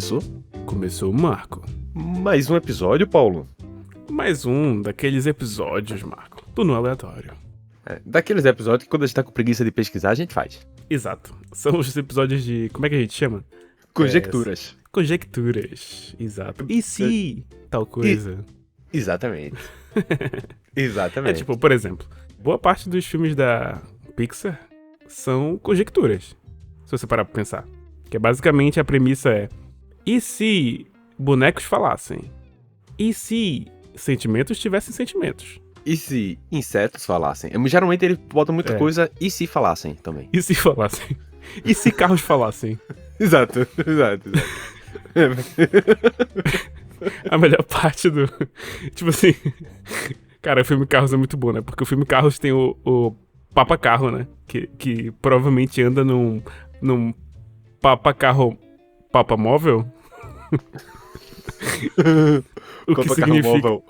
começou? Começou o Marco. Mais um episódio, Paulo? Mais um daqueles episódios, Marco, do No Aleatório. Daqueles episódios que quando a gente tá com preguiça de pesquisar, a gente faz. Exato. São os episódios de... Como é que a gente chama? Conjecturas. Conjecturas. Exato. E se tal coisa? Exatamente. Exatamente. É tipo, por exemplo, boa parte dos filmes da Pixar são conjecturas. Se você parar pra pensar. Que basicamente a premissa é: e se bonecos falassem? E se sentimentos tivessem sentimentos? E se insetos falassem? Geralmente ele bota muita coisa e se falassem também. E se falassem? E se carros falassem? Exato. A melhor parte do... Tipo assim... Cara, o filme Carros é muito bom, né? Porque o filme Carros tem o Papa Carro, né? Que provavelmente anda num Papa Carro Papa Móvel. O que significa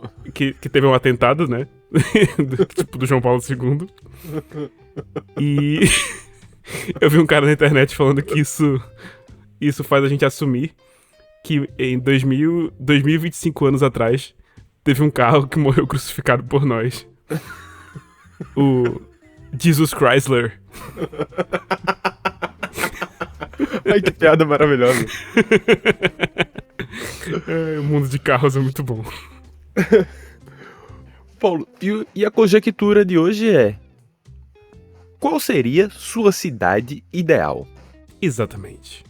que teve um atentado, né? Tipo, do João Paulo II. E eu vi um cara na internet falando que isso faz a gente assumir que em 2025 anos atrás teve um carro que morreu crucificado por nós. O Jesus Chrysler. Ai, que piada maravilhosa. O mundo de carros é muito bom. Paulo, e a conjectura de hoje é: qual seria sua cidade ideal? Exatamente.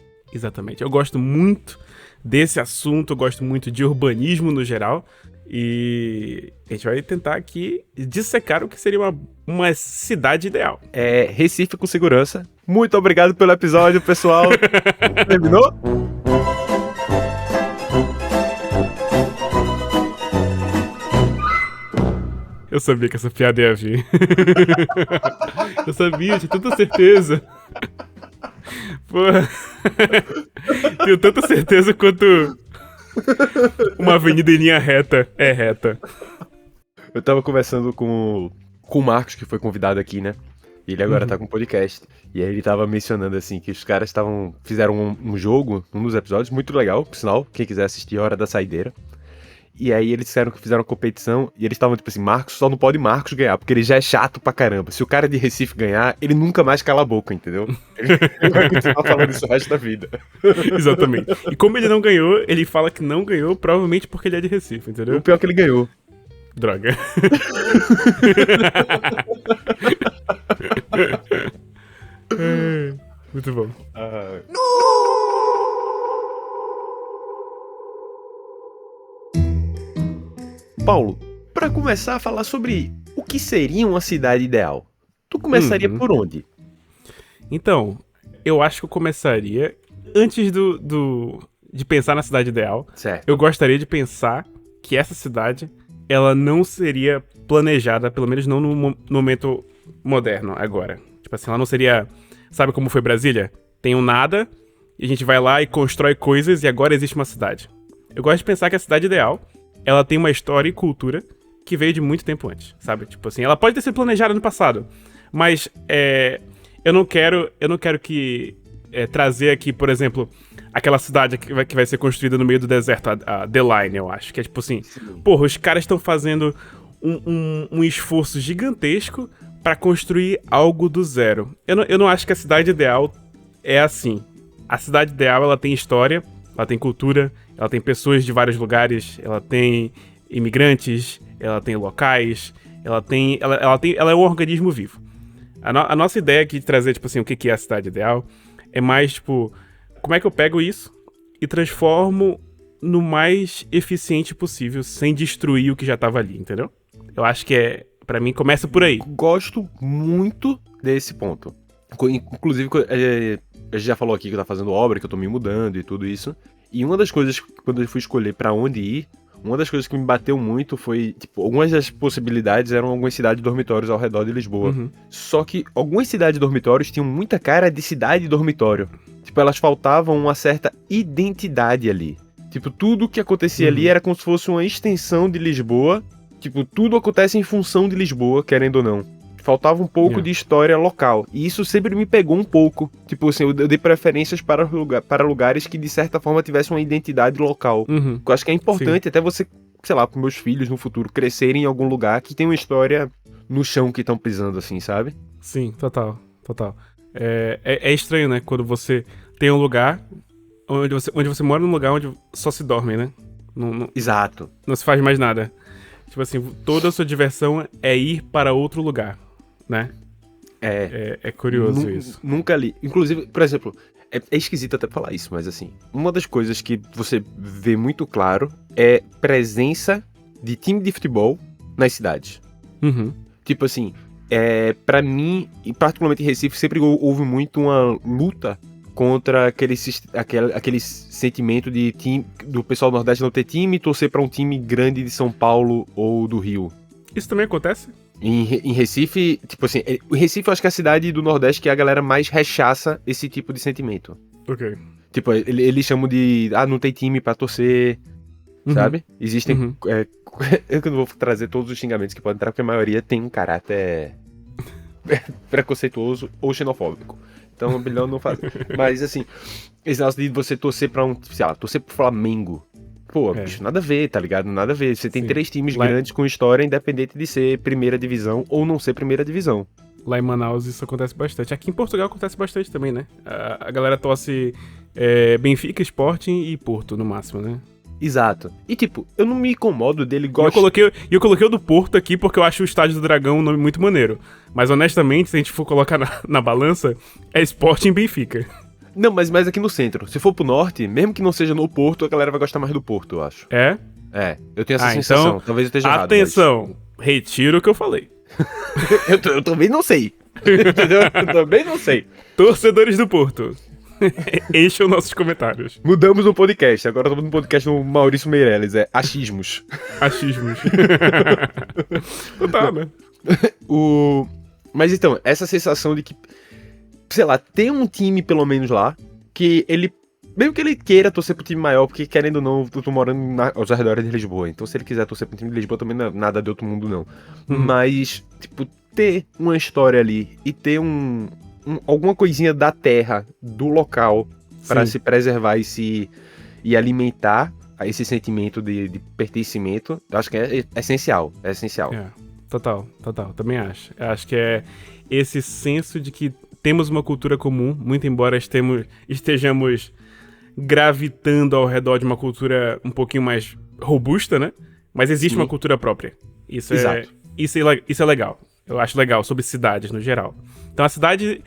Eu gosto muito desse assunto, eu gosto muito de urbanismo no geral. E a gente vai tentar aqui dissecar o que seria uma cidade ideal. Recife com segurança. Muito obrigado pelo episódio, pessoal. Terminou? Eu sabia que essa piada ia vir. Eu sabia, tinha tanta certeza. Porra. Tenho tanta certeza quanto uma avenida em linha reta é reta. Eu tava conversando com o Marcos, que foi convidado aqui, né? E ele agora tá com um podcast. E aí ele tava mencionando, assim, que os caras fizeram um jogo, um dos episódios, muito legal, por sinal, quem quiser assistir, Hora da Saideira. E aí eles disseram que fizeram uma competição e eles estavam tipo assim: Marcos, só não pode Marcos ganhar, porque ele já é chato pra caramba. Se o cara de Recife ganhar, ele nunca mais cala a boca, entendeu? Ele vai continuar falando isso o resto da vida. Exatamente. E como ele não ganhou, ele fala que não ganhou, provavelmente porque ele é de Recife, entendeu? O pior é que ele ganhou. Droga. Muito bom. Paulo, pra começar a falar sobre o que seria uma cidade ideal, tu começaria por onde? Então, eu acho que eu começaria antes de pensar na cidade ideal. Certo. Eu gostaria de pensar que essa cidade, ela não seria planejada, pelo menos não no momento moderno agora. Tipo assim, ela não seria... Sabe como foi Brasília? Tem um nada, e a gente vai lá e constrói coisas e agora existe uma cidade. Eu gosto de pensar que a cidade ideal, ela tem uma história e cultura que veio de muito tempo antes, sabe? Tipo assim, ela pode ter sido planejada no passado, mas eu não quero que trazer aqui, por exemplo, aquela cidade que vai ser construída no meio do deserto, a The Line, eu acho. Que é tipo assim, porra, os caras estão fazendo um esforço gigantesco pra construir algo do zero. Eu não acho que a cidade ideal é assim. A cidade ideal, ela tem história, ela tem cultura, ela tem pessoas de vários lugares, ela tem imigrantes, ela tem locais, ela é um organismo vivo. A nossa ideia aqui de trazer, tipo assim, o que é a cidade ideal, é mais, tipo, como é que eu pego isso e transformo no mais eficiente possível, sem destruir o que já tava ali, entendeu? Eu acho que pra mim, começa por aí. Gosto muito desse ponto. Inclusive, a gente já falou aqui que eu tô fazendo obra, que eu tô me mudando e tudo isso. E uma das coisas, quando eu fui escolher pra onde ir, uma das coisas que me bateu muito foi, tipo, algumas das possibilidades eram algumas cidades dormitórios ao redor de Lisboa. Uhum. Só que algumas cidades dormitórios tinham muita cara de cidade dormitório. Tipo, elas faltavam uma certa identidade ali. Tipo, tudo que acontecia ali era como se fosse uma extensão de Lisboa. Tipo, tudo acontece em função de Lisboa, querendo ou não. Faltava um pouco de história local. E isso sempre me pegou um pouco. Tipo assim, eu dei preferências para lugares que de certa forma tivessem uma identidade local. Eu acho que é importante até você, sei lá, para meus filhos no futuro crescerem em algum lugar que tem uma história no chão que estão pisando, assim, sabe? Sim, total. É estranho, né? Quando você tem um lugar onde você mora num lugar onde só se dorme, né? Exato. Não se faz mais nada. Tipo assim, toda a sua diversão é ir para outro lugar, né? É curioso isso. Nunca li. Inclusive, por exemplo, é esquisito até falar isso, mas assim, uma das coisas que você vê muito claro é presença de time de futebol nas cidades. Tipo assim, pra mim, e particularmente em Recife, sempre houve muito uma luta contra aquele sentimento de time, do pessoal do Nordeste não ter time e torcer pra um time grande de São Paulo ou do Rio. Isso também acontece? Em Recife, tipo assim, em Recife eu acho que é a cidade do Nordeste que a galera mais rechaça esse tipo de sentimento. Ok. Tipo, eles chamam de, não tem time pra torcer, sabe? Existem, eu não vou trazer todos os xingamentos que podem entrar, porque a maioria tem um caráter preconceituoso ou xenofóbico. Então, melhor não fazer. Mas, assim, esse negócio de você torcer pra torcer pro Flamengo. Pô, bicho, nada a ver, tá ligado? Nada a ver. Você tem 3 times grandes com história, independente de ser primeira divisão ou não ser primeira divisão. Lá em Manaus isso acontece bastante. Aqui em Portugal acontece bastante também, né? A galera torce Benfica, Sporting e Porto, no máximo, né? Exato. E, tipo, eu não me incomodo dele gostar. Eu coloquei o do Porto aqui porque eu acho o Estádio do Dragão um nome muito maneiro. Mas, honestamente, se a gente for colocar na balança, é Sporting e Benfica. Não, mas mais aqui no centro. Se for pro norte, mesmo que não seja no Porto, a galera vai gostar mais do Porto, eu acho. É? É, eu tenho essa sensação. Então, talvez eu esteja errado. Atenção, retiro o que eu falei. eu também não sei. Entendeu? Eu também não sei. Torcedores do Porto, encham nossos comentários. Mudamos o podcast. Agora estamos no podcast do Maurício Meirelles. É Achismos. Achismos. Tá, né? Mas então, essa sensação de que, sei lá, tem um time pelo menos lá, que ele, mesmo que ele queira torcer pro time maior, porque querendo ou não, eu tô morando aos arredores de Lisboa, então se ele quiser torcer pro time de Lisboa também não é nada de outro mundo não. Mas, tipo, ter uma história ali e ter alguma coisinha da terra, do local, pra se preservar e alimentar esse sentimento de pertencimento, eu acho que é essencial, é essencial. Total, também acho. Eu acho que é esse senso de que temos uma cultura comum, muito embora estejamos gravitando ao redor de uma cultura um pouquinho mais robusta, né? Mas existe uma cultura própria. Isso é legal. Eu acho legal sobre cidades no geral. Então a cidade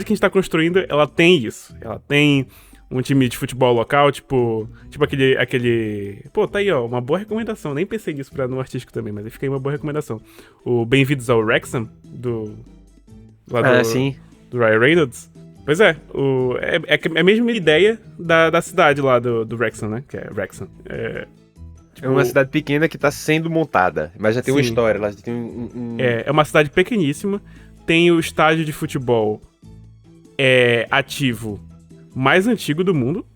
que a gente tá construindo, ela tem isso. Ela tem um time de futebol local, tipo aquele... Pô, tá aí, ó, uma boa recomendação. Nem pensei nisso no artístico também, mas aí fica aí uma boa recomendação. O Bem-vindos ao Wrexham, do Ryan Reynolds. Pois é, é a mesma ideia da cidade lá do Wrexham, né? Que é Wrexham. É uma cidade pequena que tá sendo montada, mas já tem uma história, lá já tem É uma cidade pequeníssima, tem o estádio de futebol ativo mais antigo do mundo.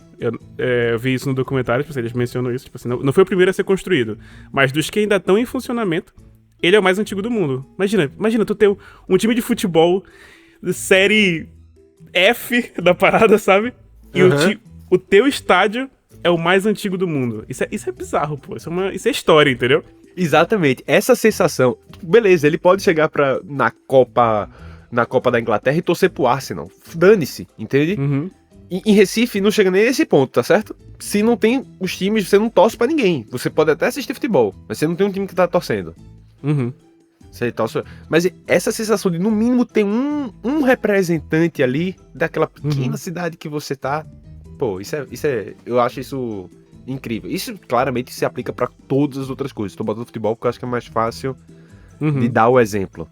Eu vi isso no documentário, tipo, eles mencionam isso, tipo assim, não foi o primeiro a ser construído, mas dos que ainda estão em funcionamento, ele é o mais antigo do mundo. Imagina tu ter um time de futebol de série F da parada, sabe? E o teu estádio é o mais antigo do mundo. Isso é bizarro, pô. Isso é história, entendeu? Exatamente. Essa sensação... Beleza, ele pode chegar na Copa da Inglaterra e torcer pro Arsenal. Dane-se, entende? Em Recife não chega nem nesse ponto, tá certo? Se não tem os times, você não torce pra ninguém. Você pode até assistir futebol, mas você não tem um time que tá torcendo. Você torce... Mas essa sensação de, no mínimo, ter um representante ali daquela pequena cidade que você tá... Pô, eu acho isso incrível. Isso claramente se aplica pra todas as outras coisas. Tô botando futebol porque eu acho que é mais fácil de dar o exemplo.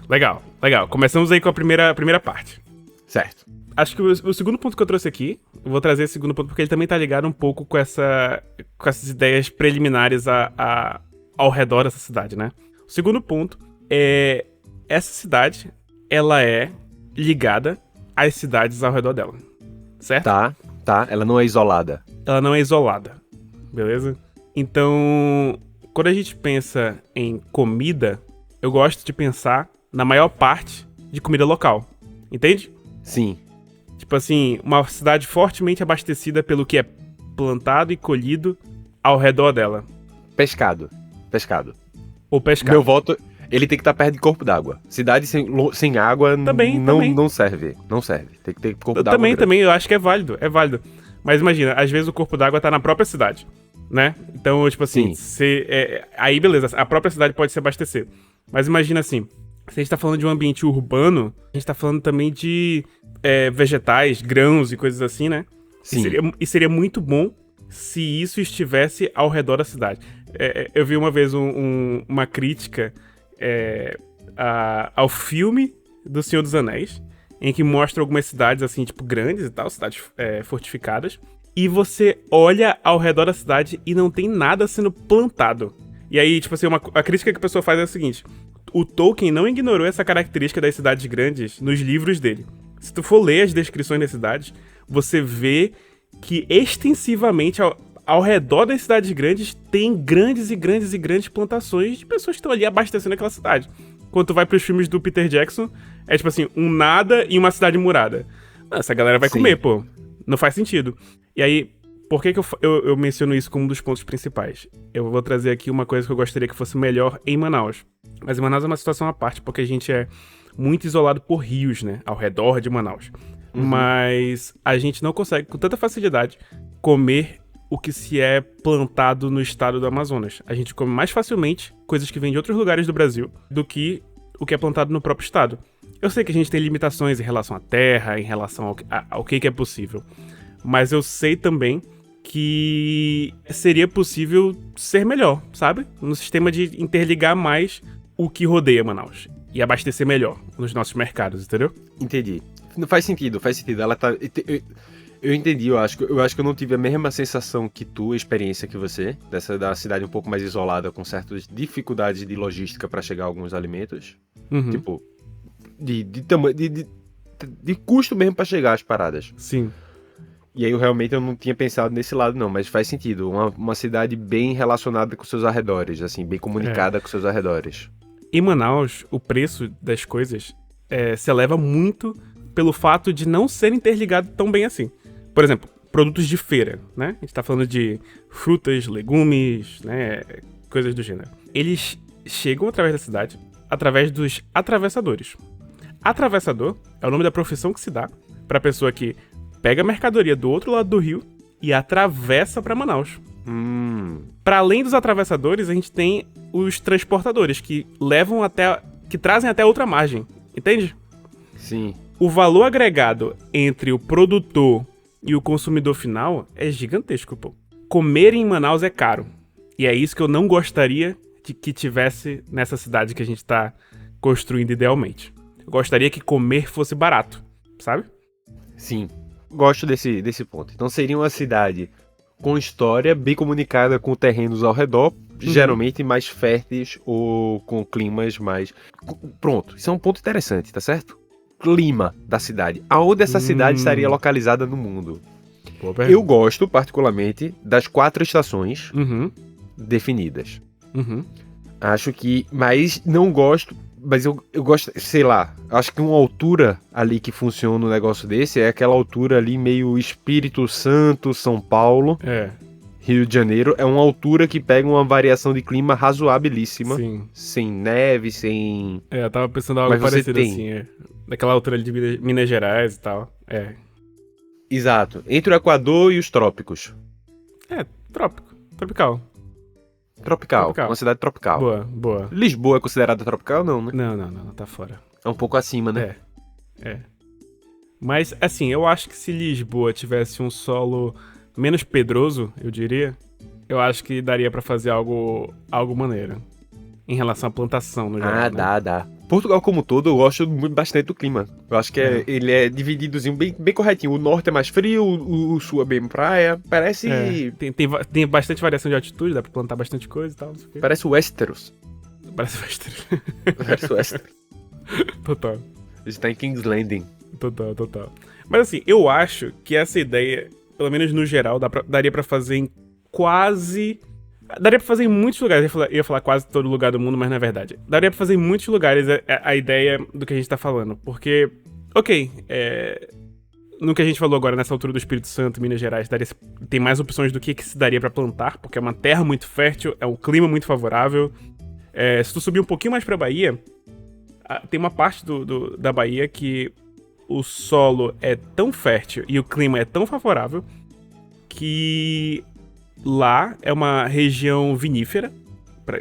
Legal. Começamos aí com a primeira parte. Certo. Acho que o segundo ponto que eu trouxe aqui, eu vou trazer esse segundo ponto porque ele também tá ligado um pouco com essas ideias preliminares ao redor dessa cidade, né? O segundo ponto é essa cidade, ela é ligada às cidades ao redor dela, certo? Tá, ela não é isolada. Ela não é isolada, beleza? Então, quando a gente pensa em comida, eu gosto de pensar na maior parte, de comida local. Entende? Sim. Tipo assim, uma cidade fortemente abastecida pelo que é plantado e colhido ao redor dela. Pescado. Ou pescado. Meu voto, ele tem que estar perto de corpo d'água. Cidade sem água Também. não serve. Não serve. Tem que ter corpo d'água grande. Também, eu acho que é válido. Mas imagina, às vezes o corpo d'água tá na própria cidade, né? Então, tipo assim, aí beleza, a própria cidade pode se abastecer. Mas imagina assim, se a gente tá falando de um ambiente urbano, a gente tá falando também de vegetais, grãos e coisas assim, né? Sim. E seria muito bom se isso estivesse ao redor da cidade. Eu vi uma vez uma crítica ao filme do Senhor dos Anéis, em que mostra algumas cidades, assim, tipo, grandes e tal, cidades fortificadas, e você olha ao redor da cidade e não tem nada sendo plantado. E aí, tipo assim, a crítica que a pessoa faz é a seguinte: o Tolkien não ignorou essa característica das cidades grandes nos livros dele. Se tu for ler as descrições das cidades, você vê que extensivamente ao redor das cidades grandes tem grandes e grandes e grandes plantações de pessoas que estão ali abastecendo aquela cidade. Quando tu vai pros filmes do Peter Jackson, é tipo assim, um nada e uma cidade murada. Essa galera vai comer, pô. Não faz sentido. E aí, por que eu menciono isso como um dos pontos principais? Eu vou trazer aqui uma coisa que eu gostaria que fosse melhor em Manaus. Mas em Manaus é uma situação à parte, porque a gente é muito isolado por rios, né? Ao redor de Manaus. Uhum. Mas a gente não consegue, com tanta facilidade, comer o que se é plantado no estado do Amazonas. A gente come mais facilmente coisas que vêm de outros lugares do Brasil do que o que é plantado no próprio estado. Eu sei que a gente tem limitações em relação à terra, em relação ao que é possível. Mas eu sei também que seria possível ser melhor, sabe? No sistema de interligar mais o que rodeia Manaus. E abastecer melhor nos nossos mercados, entendeu? Entendi. Faz sentido. Ela tá... Eu entendi, eu acho que eu não tive a mesma sensação que tu, a experiência que você, da cidade um pouco mais isolada, com certas dificuldades de logística para chegar a alguns alimentos. Uhum. Tipo, de custo mesmo para chegar às paradas. Sim. E aí eu não tinha pensado nesse lado não, mas faz sentido. Uma cidade bem relacionada com seus arredores, assim, bem comunicada com seus arredores. Em Manaus, o preço das coisas se eleva muito pelo fato de não ser interligado tão bem assim. Por exemplo, produtos de feira, né? A gente tá falando de frutas, legumes, né? Coisas do gênero. Eles chegam através da cidade, através dos atravessadores. Atravessador é o nome da profissão que se dá pra pessoa que pega a mercadoria do outro lado do rio e atravessa pra Manaus. Para além dos atravessadores, a gente tem os transportadores que trazem até outra margem, entende? Sim. O valor agregado entre o produtor e o consumidor final é gigantesco, pô. Comer em Manaus é caro. E é isso que eu não gostaria de que tivesse nessa cidade que a gente tá construindo idealmente. Eu gostaria que comer fosse barato, sabe? Sim. Gosto desse ponto. Então seria uma cidade com história, bem comunicada com terrenos ao redor, geralmente mais férteis ou com climas mais... Pronto, isso é um ponto interessante, tá certo? Clima da cidade. Aonde essa cidade estaria localizada no mundo? Eu gosto, particularmente, das 4 estações definidas. Acho que... Mas não gosto... Mas eu gosto, sei lá, acho que uma altura ali que funciona um negócio desse é aquela altura ali meio Espírito Santo, São Paulo, Rio de Janeiro. É uma altura que pega uma variação de clima razoabilíssima. Sim. Sem neve, sem... Eu tava pensando em algo parecido assim, daquela altura ali de Minas Gerais e tal, Exato, entre o Equador e os trópicos. Tropical. Tropical, uma cidade tropical. Boa. Lisboa é considerada tropical, não, né? Não, tá fora. É um pouco acima, né? Mas, assim, eu acho que se Lisboa tivesse um solo menos pedroso, eu diria, eu acho que daria pra fazer algo maneiro. Em relação à plantação, no geral. Dá. Portugal como um todo, eu gosto bastante do clima. Eu acho que ele é divididozinho bem corretinho. O norte é mais frio, o sul é bem praia. Parece... Tem bastante variação de altitude, dá pra plantar bastante coisa e tal. Não sei o quê. Parece Westeros. Parece Westeros. Parece Westeros. Total. A gente tá em King's Landing. Total. Mas assim, eu acho que essa ideia, pelo menos no geral, daria pra fazer em quase... Daria pra fazer em muitos lugares. Eu ia falar quase todo lugar do mundo, mas não é verdade. Daria pra fazer em muitos lugares a ideia do que a gente tá falando. Porque, ok, no que a gente falou agora, nessa altura do Espírito Santo, Minas Gerais, tem mais opções do que se daria pra plantar, porque é uma terra muito fértil, é um clima muito favorável. Se tu subir um pouquinho mais pra Bahia, tem uma parte da Bahia que o solo é tão fértil e o clima é tão favorável que lá é uma região vinífera,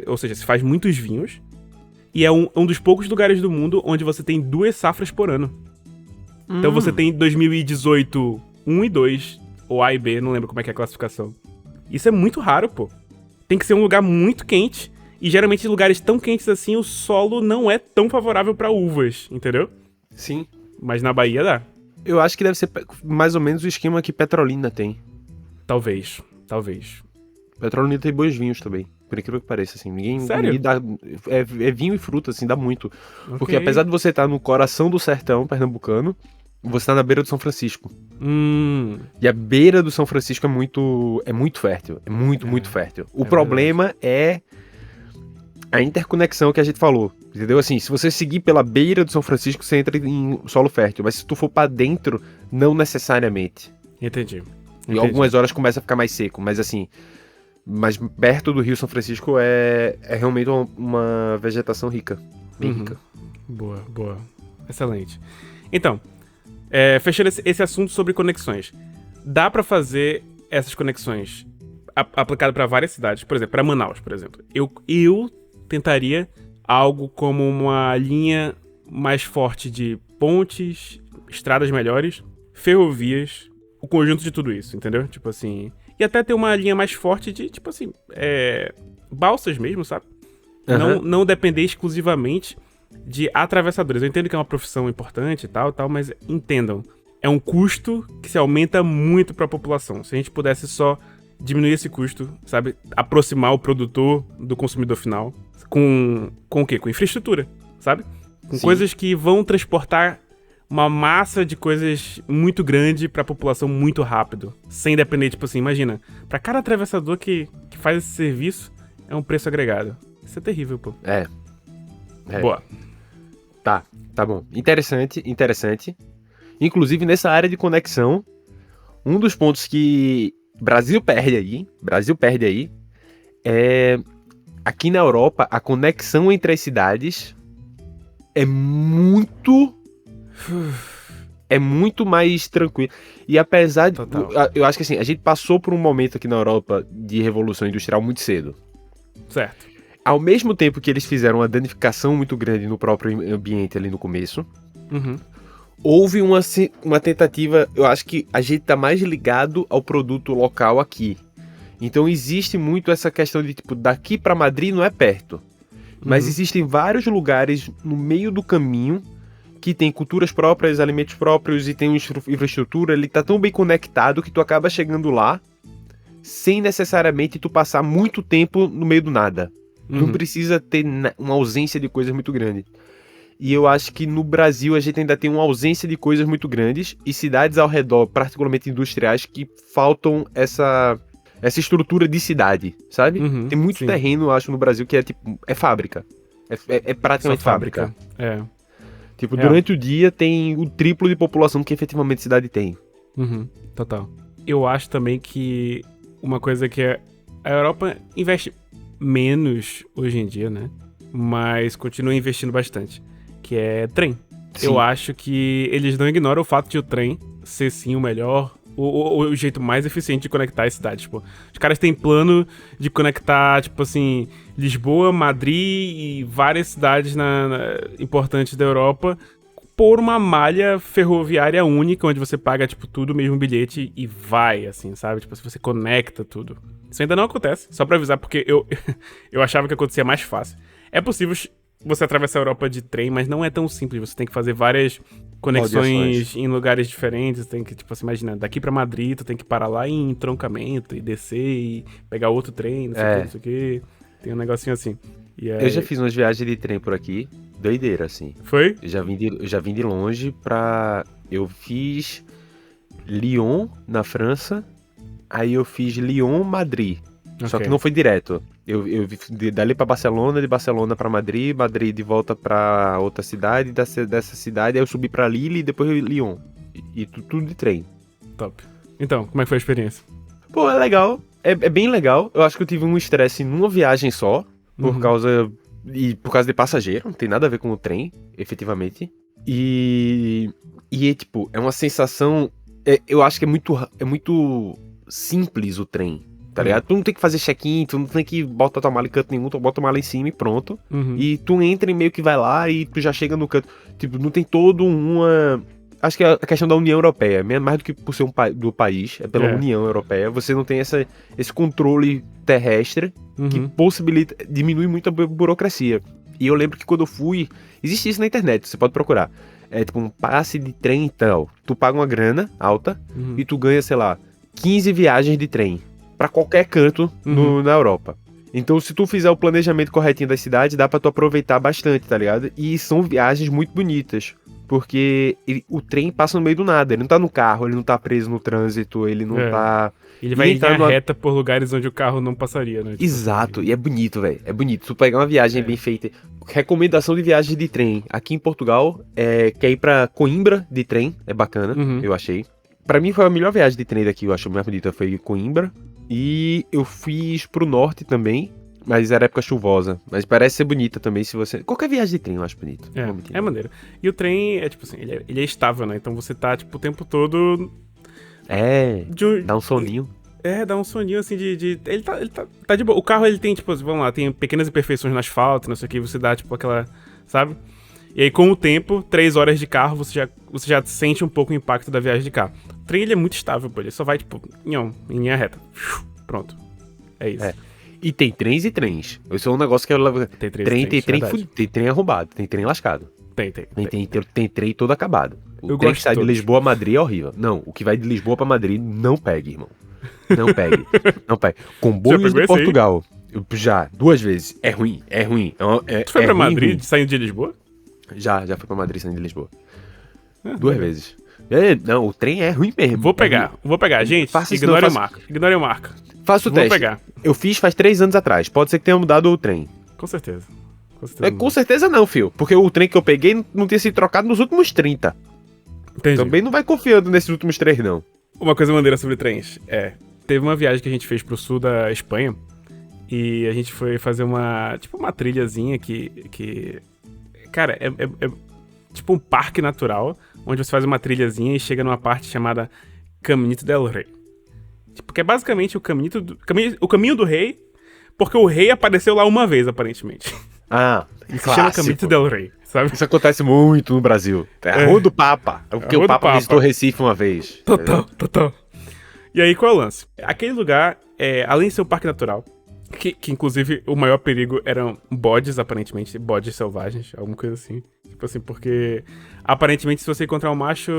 ou seja, se faz muitos vinhos, e é um dos poucos lugares do mundo onde você tem 2 safras por ano. Então você tem 2018 1 e 2, ou A e B, não lembro como é que é a classificação. Isso é muito raro, pô. Tem que ser um lugar muito quente, e geralmente em lugares tão quentes assim, o solo não é tão favorável pra uvas, entendeu? Sim. Mas na Bahia dá. Eu acho que deve ser mais ou menos o esquema que Petrolina tem. Talvez. Petrolina tem bons vinhos também. Por incrível que pareça, assim. Sério? Ninguém dá. É vinho e fruta, assim, dá muito. Okay. Porque apesar de você estar no coração do sertão pernambucano, você tá na beira do São Francisco. E a beira do São Francisco é muito fértil. É muito fértil. O problema é a interconexão que a gente falou. Entendeu? Assim, se você seguir pela beira do São Francisco, você entra em solo fértil. Mas se tu for pra dentro, não necessariamente. Entendi. E algumas horas começa a ficar mais seco, mas assim, mas perto do Rio São Francisco é realmente uma vegetação rica, bem rica. Boa. Excelente. Então, fechando esse assunto sobre conexões, dá pra fazer essas conexões aplicado pra várias cidades, por exemplo, pra Manaus, por exemplo. Eu tentaria algo como uma linha mais forte de pontes, estradas melhores, ferrovias, o conjunto de tudo isso, entendeu? Tipo assim... E até ter uma linha mais forte de, tipo assim... balsas mesmo, sabe? Não depender exclusivamente de atravessadores. Eu entendo que é uma profissão importante e tal, mas entendam. É um custo que se aumenta muito pra população. Se a gente pudesse só diminuir esse custo, sabe? Aproximar o produtor do consumidor final. Com o quê? Com infraestrutura, sabe? Com Sim. Coisas que vão transportar uma massa de coisas muito grande pra população muito rápido. Sem depender, tipo assim, imagina. Pra cada atravessador que faz esse serviço, é um preço agregado. Isso é terrível, pô. Boa. Tá bom. Interessante. Inclusive, nessa área de conexão, um dos pontos que Brasil perde aí é... Aqui na Europa, a conexão entre as cidades é muito mais tranquilo. E apesar de... Eu acho que assim, a gente passou por um momento aqui na Europa de revolução industrial muito cedo. Certo. Ao mesmo tempo que eles fizeram uma danificação muito grande no próprio ambiente ali no começo, houve uma tentativa... Eu acho que a gente tá mais ligado ao produto local aqui. Então existe muito essa questão de, tipo, daqui pra Madrid não é perto. Mas existem vários lugares no meio do caminho que tem culturas próprias, alimentos próprios e tem uma infraestrutura, ele tá tão bem conectado que tu acaba chegando lá sem necessariamente tu passar muito tempo no meio do nada. Não precisa ter uma ausência de coisas muito grande. E eu acho que no Brasil a gente ainda tem uma ausência de coisas muito grandes e cidades ao redor, particularmente industriais, que faltam essa estrutura de cidade, sabe? Tem muito terreno, eu acho, no Brasil que é tipo, é fábrica. É praticamente fábrica. Tipo, durante o dia tem o triplo de população que efetivamente a cidade tem. Total. Eu acho também que uma coisa que a Europa investe menos hoje em dia, né? Mas continua investindo bastante, que é trem. Sim. Eu acho que eles não ignoram o fato de o trem ser sim o melhor, o jeito mais eficiente de conectar as cidades, tipo. Os caras têm plano de conectar, tipo assim, Lisboa, Madrid e várias cidades importantes da Europa por uma malha ferroviária única, onde você paga, tipo, tudo, mesmo bilhete e vai, assim, sabe? Tipo, se você conecta tudo. Isso ainda não acontece, só pra avisar, porque eu achava que acontecia mais fácil. É possível você atravessar a Europa de trem, mas não é tão simples. Você tem que fazer várias conexões em lugares diferentes. Tem que, tipo, você imagina, daqui pra Madrid, tu tem que parar lá em entroncamento e descer e pegar outro trem, não sei o que. Tem um negocinho assim. E aí... Eu já fiz umas viagens de trem por aqui, doideira, assim. Foi? Eu já vim de longe pra... Eu fiz Lyon, na França, aí eu fiz Lyon, Madrid. Só Ok. que não foi direto. Eu dali pra Barcelona, de Barcelona pra Madrid, Madrid de volta pra outra cidade, dessa cidade aí eu subi pra Lille e depois Lyon. E tudo de trem. Top. Então, como é que foi a experiência? Pô, é legal. É bem legal. Eu acho que eu tive um estresse numa viagem só, por Uhum. causa de passageiro, não tem nada a ver com o trem, efetivamente. Tipo, é uma sensação. Eu acho que é muito simples o trem, tá ligado? Tu não tem que fazer check-in, tu não tem que botar tua mala em canto nenhum, tu bota a mala em cima e pronto. Uhum. E tu entra e meio que vai lá e tu já chega no canto. Tipo, não tem todo uma. Acho que é a questão da União Europeia, mais do que por ser do país, é pela União Europeia, você não tem esse controle terrestre que Uhum. diminui muito a burocracia. E eu lembro que quando eu fui, existe isso na internet, você pode procurar. É tipo um passe de trem e tal. Tu paga uma grana alta Uhum. e tu ganha, sei lá, 15 viagens de trem pra qualquer canto na Europa. Então, se tu fizer o planejamento corretinho da cidade, dá pra tu aproveitar bastante, tá ligado? E são viagens muito bonitas. Porque o trem passa no meio do nada. Ele não tá no carro, ele não tá preso no trânsito, ele não tá. Ele vai em entrar linha numa- reta por lugares onde o carro não passaria, né? Tipo Exato, assim. e é bonito, velho. É bonito. Se tu pegar uma viagem bem feita. Recomendação de viagem de trem. Aqui em Portugal, quer ir pra Coimbra de trem. É bacana, eu achei. Pra mim foi a melhor viagem de trem daqui, eu acho mais bonita. Foi Coimbra. E eu fiz pro norte também. Mas era época chuvosa. Mas parece ser bonita também se você. Qualquer viagem de trem eu acho bonito. Não vou mentir, É não. maneiro. E o trem é tipo assim, ele é estável, né? Então você tá, tipo, o tempo todo. Dá um soninho. Dá um soninho assim de. Ele tá de boa. O carro ele tem, tipo, vamos lá, tem pequenas imperfeições no asfalto, não sei o que, você dá, tipo, aquela. Sabe? E aí, com o tempo, 3 horas de carro, você já sente um pouco o impacto da viagem de carro. O trem ele é muito estável, pô. Ele só vai, tipo, em linha reta. Pronto. É isso. E tem trens e trens. Isso é um negócio que eu levo. Tem trens, Tem trem arrombado, tem trem lascado. Tem trem todo acabado. O Eu trem gosto que sai de de todos. Lisboa a Madrid é horrível. Não, o que vai de Lisboa pra Madrid, não pegue, irmão. Não pegue. Não pegue. Comboios pegou de esse aí? Portugal. Já, 2 vezes. É ruim. Tu foi pra ruim, Madrid ruim. saindo de Lisboa? Já fui pra Madrid saindo de Lisboa. Ah, 2 legal. vezes. Não, o trem é ruim mesmo. Vou É pegar. ruim. Gente, Faça isso ignore não, o Marco. Ignore o Marco. Faça o Vou teste. pegar. Eu fiz faz 3 anos atrás. Pode ser que tenha mudado o trem. Com certeza. Com certeza. Com certeza não, fio. Porque o trem que eu peguei não tinha sido trocado nos últimos 30. Entendi. Também não vai confiando nesses últimos 3, não. Uma coisa maneira sobre trens teve uma viagem que a gente fez pro sul da Espanha e a gente foi fazer uma trilhazinha que cara, é tipo um parque natural onde você faz uma trilhazinha e chega numa parte chamada Caminito del Rei. Tipo, que é basicamente o caminho do rei, porque o rei apareceu lá uma vez, aparentemente. E Se chama Caminito del Rei, sabe? Isso acontece muito no Brasil. É a Rua do Papa. Porque Rua o do Papa Papa. visitou Recife uma vez. Total. E aí, qual é o lance? Aquele lugar, além de ser um parque natural, que inclusive o maior perigo eram bodes, aparentemente, bodes selvagens, alguma coisa assim. Tipo assim, porque aparentemente se você encontrar um macho,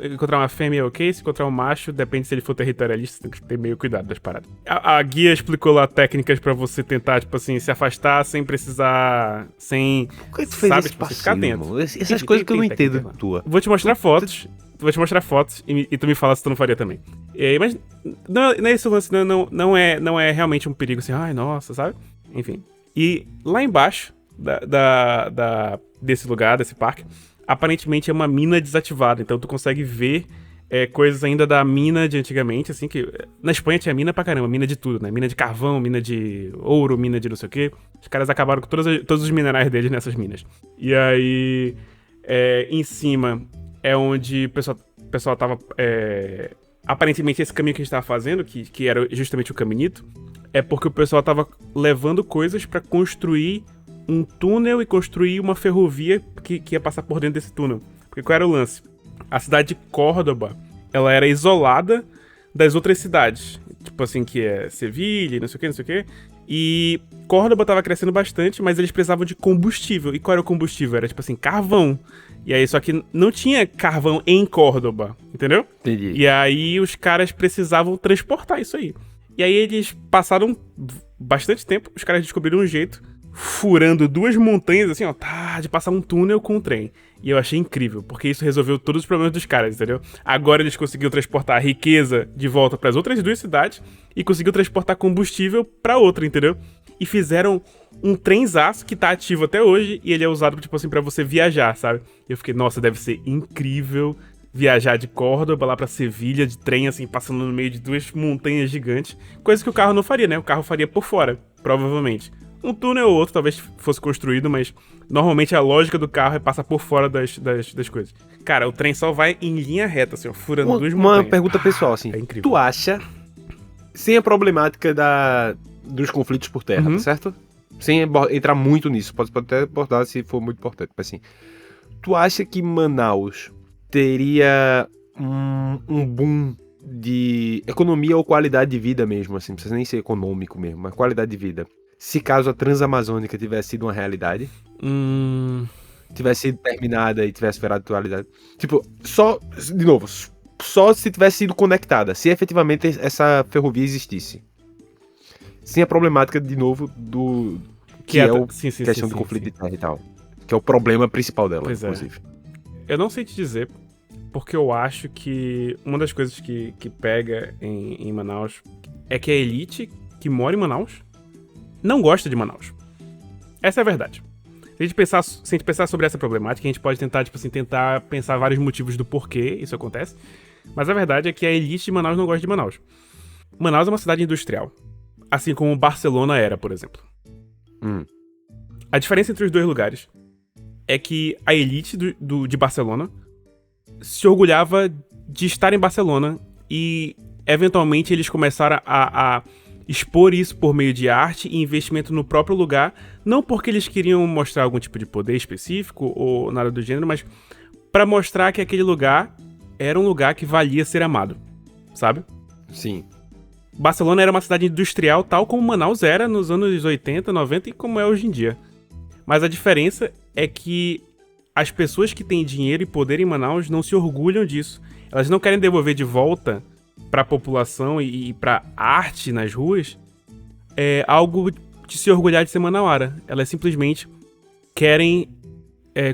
encontrar uma fêmea, ok? Se encontrar um macho, depende se ele for territorialista, você tem que ter meio cuidado das paradas. A guia explicou lá técnicas pra você tentar, tipo assim, se afastar sem precisar, Por que tu fez esse tipo, ficar passeio, atento. irmão? Essas coisas que eu não entendo técnica. tua. Vou te mostrar fotos. Vou te mostrar fotos e tu me fala se tu não faria também. Mas não é esse o lance, não é realmente um perigo assim, ai, nossa, sabe? Enfim. E lá embaixo desse lugar, desse parque, aparentemente é uma mina desativada. Então tu consegue ver coisas ainda da mina de antigamente, assim, que na Espanha tinha mina pra caramba, mina de tudo, né? Mina de carvão, mina de ouro, mina de não sei o quê. Os caras acabaram com todos os minerais deles nessas minas. E aí, em cima é onde o pessoal tava... aparentemente esse caminho que a gente tava fazendo, que era justamente o caminito, é porque o pessoal tava levando coisas pra construir um túnel e construir uma ferrovia que ia passar por dentro desse túnel. Porque qual era o lance? A cidade de Córdoba, ela era isolada das outras cidades. Tipo assim, que é Sevilha, não sei o que. E Córdoba tava crescendo bastante, mas eles precisavam de combustível. E qual era o combustível? Era tipo assim, carvão. E aí, só que não tinha carvão em Córdoba, entendeu? Entendi. E aí os caras precisavam transportar isso aí. E aí eles passaram bastante tempo, os caras descobriram um jeito. furando 2 montanhas, assim, ó, tá, de passar um túnel com um trem. E eu achei incrível, porque isso resolveu todos os problemas dos caras, entendeu? Agora eles conseguiram transportar riqueza de volta pras outras 2 cidades e conseguiram transportar combustível pra outra, entendeu? E fizeram um trenzaço que tá ativo até hoje e ele é usado, tipo assim, pra você viajar, sabe? E eu fiquei, nossa, deve ser incrível viajar de Córdoba lá pra Sevilha, de trem, assim, passando no meio de 2 montanhas gigantes. Coisa que o carro não faria, né? O carro faria por fora, provavelmente. Um túnel ou outro talvez fosse construído, mas normalmente a lógica do carro é passar por fora das coisas. Cara, o trem só vai em linha reta, assim, ó, furando 2 montanhas. Uma pergunta pessoal, assim. É incrível. Tu acha, sem a problemática dos conflitos por terra, tá certo? Sem entrar muito nisso, pode até abordar se for muito importante, mas assim, tu acha que Manaus teria um boom de economia ou qualidade de vida mesmo, assim, não precisa nem ser econômico mesmo, mas qualidade de vida, se caso a Transamazônica tivesse sido uma realidade? Tivesse sido terminada e tivesse virado atualidade? Tipo, de novo, só se tivesse sido conectada, se efetivamente essa ferrovia existisse. Sem a problemática, de novo, do que é a questão do conflito de terra e tal. Que é o problema principal dela, pois inclusive. Eu não sei te dizer, porque eu acho que uma das coisas que pega em Manaus é que a elite que mora em Manaus não gosta de Manaus. Essa é a verdade. Se a gente pensar sobre essa problemática, a gente pode tentar, tipo assim, tentar pensar vários motivos do porquê isso acontece. Mas a verdade é que a elite de Manaus não gosta de Manaus. Manaus é uma cidade industrial. Assim como Barcelona era, por exemplo. A diferença entre os 2 lugares é que a elite de Barcelona se orgulhava de estar em Barcelona e, eventualmente, eles começaram a expor isso por meio de arte e investimento no próprio lugar, não porque eles queriam mostrar algum tipo de poder específico ou nada do gênero, mas para mostrar que aquele lugar era um lugar que valia ser amado, sabe? Sim. Barcelona era uma cidade industrial, tal como Manaus era nos anos 80, 90 e como é hoje em dia. Mas a diferença é que as pessoas que têm dinheiro e poder em Manaus não se orgulham disso. Elas não querem devolver de volta para a população e para arte nas ruas algo de se orgulhar de ser manauara. Elas simplesmente querem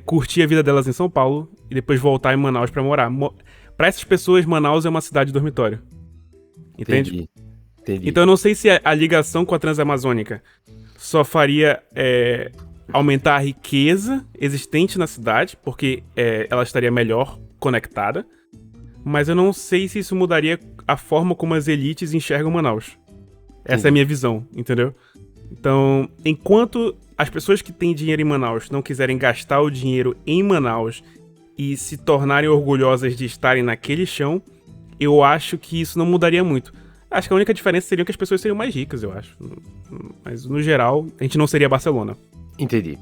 curtir a vida delas em São Paulo e depois voltar em Manaus para morar. Para essas pessoas, Manaus é uma cidade dormitório. Entende? Entendi. Então eu não sei se a ligação com a Transamazônica só faria aumentar a riqueza existente na cidade, porque ela estaria melhor conectada, mas eu não sei se isso mudaria a forma como as elites enxergam Manaus. Essa é a minha visão, entendeu? Então, enquanto as pessoas que têm dinheiro em Manaus não quiserem gastar o dinheiro em Manaus e se tornarem orgulhosas de estarem naquele chão, eu acho que isso não mudaria muito. Acho que a única diferença seria que as pessoas seriam mais ricas, eu acho. Mas, no geral, a gente não seria Barcelona. Entendi.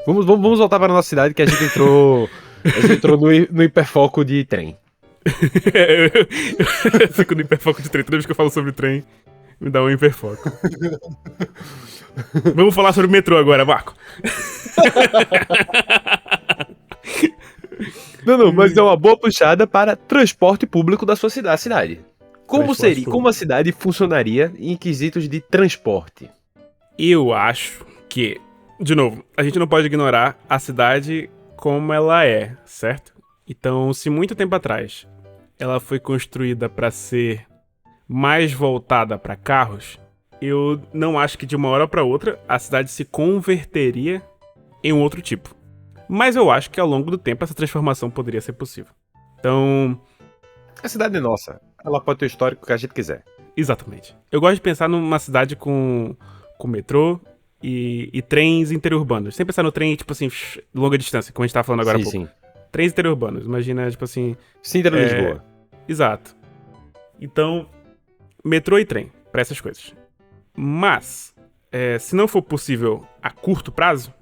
Vamos voltar para a nossa cidade, que a gente entrou no hiperfoco de trem. Eu fico no hiperfoco de trem. Toda vez que eu falo sobre trem, me dá um hiperfoco. Vamos falar sobre o metrô agora, Marco. Não, mas é uma boa puxada para transporte público da sua cidade. Como a cidade funcionaria em quesitos de transporte? Eu acho que, de novo, a gente não pode ignorar a cidade como ela é, certo? Então, se muito tempo atrás ela foi construída para ser mais voltada para carros, eu não acho que de uma hora para outra a cidade se converteria em um outro tipo. Mas eu acho que ao longo do tempo essa transformação poderia ser possível. Então... A cidade é nossa. Ela pode ter o histórico que a gente quiser. Exatamente. Eu gosto de pensar numa cidade com metrô e trens interurbanos. Sem pensar no trem, tipo assim, longa distância, como a gente tava falando agora há pouco. Sim. Trens interurbanos. Imagina, tipo assim... Sintra Lisboa. Exato. Então, metrô e trem, pra essas coisas. Mas, se não for possível a curto prazo,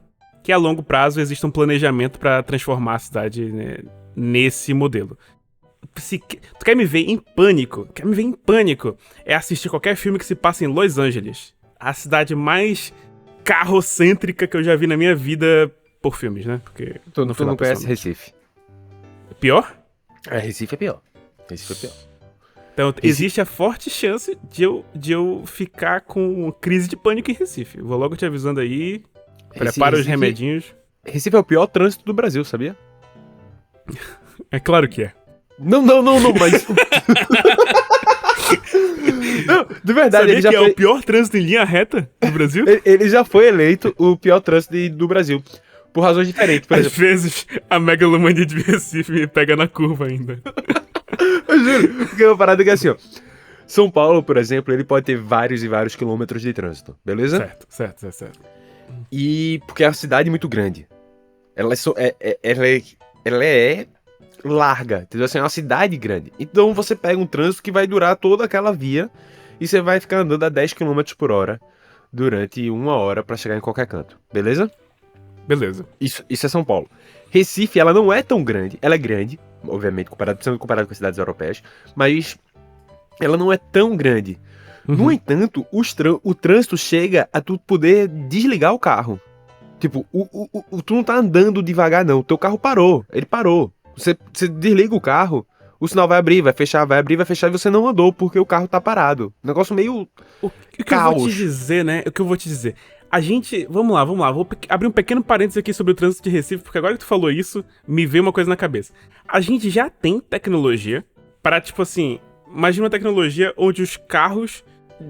que a longo prazo existe um planejamento pra transformar a cidade, né, nesse modelo. Tu quer me ver em pânico? É assistir qualquer filme que se passa em Los Angeles. A cidade mais carrocêntrica que eu já vi na minha vida por filmes, né? Porque tu não conhece Recife. Pior? Recife é pior. Recife é pior. Então, existe a forte chance de eu ficar com crise de pânico em Recife. Vou logo te avisando aí. Prepara os remedinhos. Recife é o pior trânsito do Brasil, sabia? É claro que é. Não, mas... Não, de verdade, Sabia ele já que foi... é o pior trânsito em linha reta do Brasil? Ele já foi eleito o pior trânsito do Brasil. Por razões diferentes, por Às exemplo. vezes, a megalomania de Recife me pega na curva ainda. Eu juro, porque é uma parada que é assim, ó. São Paulo, por exemplo, ele pode ter vários e vários quilômetros de trânsito, beleza? Certo. E porque é uma cidade muito grande. Ela é larga, entendeu? Assim, é uma cidade grande. Então você pega um trânsito que vai durar toda aquela via e você vai ficar andando a 10 km por hora durante 1 hora pra chegar em qualquer canto, beleza? Beleza. Isso é São Paulo. Recife, ela não é tão grande. Ela é grande, obviamente, sendo comparada com as cidades europeias, mas ela não é tão grande. No entanto, o trânsito chega a tu poder desligar o carro. Tipo, tu não tá andando devagar, não. O teu carro parou. Ele parou. Você desliga o carro, o sinal vai abrir, vai fechar, vai abrir, vai fechar e você não andou porque o carro tá parado. Negócio meio O que caos. eu vou te dizer, né? O que eu vou te dizer. A gente... Vamos lá. Vou abrir um pequeno parênteses aqui sobre o trânsito de Recife, porque agora que tu falou isso, me veio uma coisa na cabeça. A gente já tem tecnologia para, tipo assim... Imagina uma tecnologia onde os carros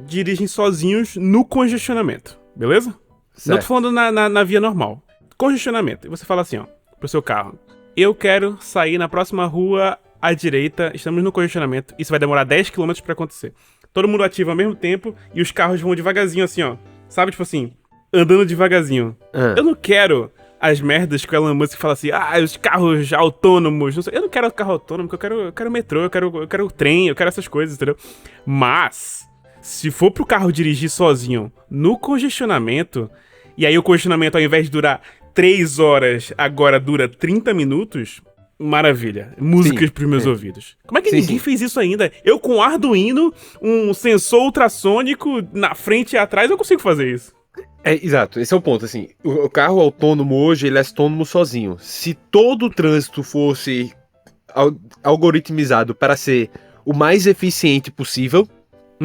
dirigem sozinhos no congestionamento, beleza? Certo. Não tô falando na via normal. Congestionamento. E você fala assim, ó, pro seu carro. Eu quero sair na próxima rua à direita, estamos no congestionamento. Isso vai demorar 10 km pra acontecer. Todo mundo ativa ao mesmo tempo e os carros vão devagarzinho assim, ó. Sabe, tipo assim, andando devagarzinho. Eu não quero as merdas que o Elon Musk fala assim, os carros autônomos, não sei. Eu não quero carro autônomo, porque eu quero metrô, eu quero trem, eu quero essas coisas, entendeu? Mas, se for pro carro dirigir sozinho no congestionamento, e aí o congestionamento ao invés de durar 3 horas, agora dura 30 minutos, maravilha. Músicas pros meus ouvidos. Como é que ninguém fez isso ainda? Eu com um Arduino, um sensor ultrassônico na frente e atrás, eu consigo fazer isso. Exato, esse é o ponto, assim, o carro autônomo hoje, ele é autônomo sozinho. Se todo o trânsito fosse algoritmizado para ser o mais eficiente possível,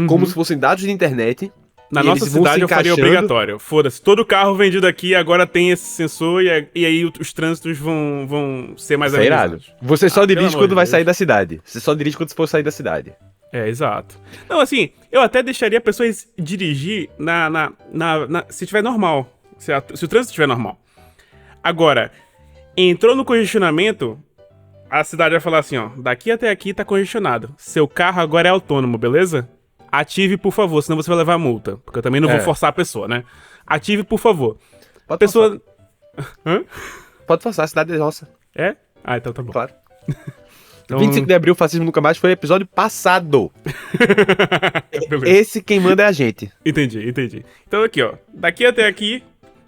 como se fossem dados de internet... Na nossa cidade eu faria obrigatório. Foda-se, todo carro vendido aqui agora tem esse sensor e aí os trânsitos vão ser mais amenizados. Você só dirige quando vai sair da cidade. Você só dirige quando for sair da cidade. Exato. Não, assim, eu até deixaria pessoas dirigir se tiver normal. Se o trânsito estiver normal. Agora, entrou no congestionamento, a cidade vai falar assim, ó, daqui até aqui tá congestionado. Seu carro agora é autônomo, beleza? Ative, por favor, senão você vai levar multa. Porque eu também não vou forçar a pessoa, né? Ative, por favor. Pode pessoa... Hã? Pode forçar, a cidade é nossa. É? Então tá bom. Claro. Então... 25 de abril, Fascismo Nunca Mais, foi episódio passado. Esse quem manda é a gente. Entendi. Então aqui, ó. Daqui até aqui,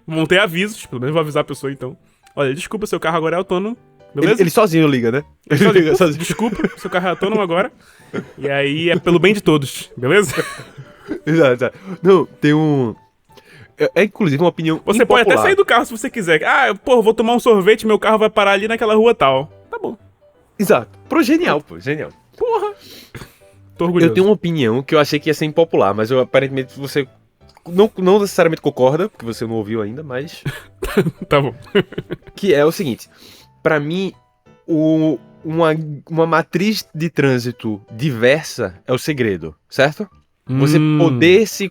vão ter avisos. Pelo menos vou avisar a pessoa, então. Olha, desculpa, seu carro agora é autônomo. Beleza? Ele sozinho liga, né? Ele liga sozinho. Desculpa, seu carro é autônomo agora. E aí é pelo bem de todos, beleza? Exato. Não, tem um... É inclusive uma opinião Você impopular. Pode até sair do carro se você quiser. Vou tomar um sorvete, meu carro vai parar ali naquela rua tal. Tá bom. Exato. Genial, genial. Porra. Tô orgulhoso. Eu tenho uma opinião que eu achei que ia ser impopular, mas aparentemente você não necessariamente concorda, porque você não ouviu ainda, mas... Tá bom. Que é o seguinte, pra mim, uma matriz de trânsito diversa é o segredo, certo? Você poder se...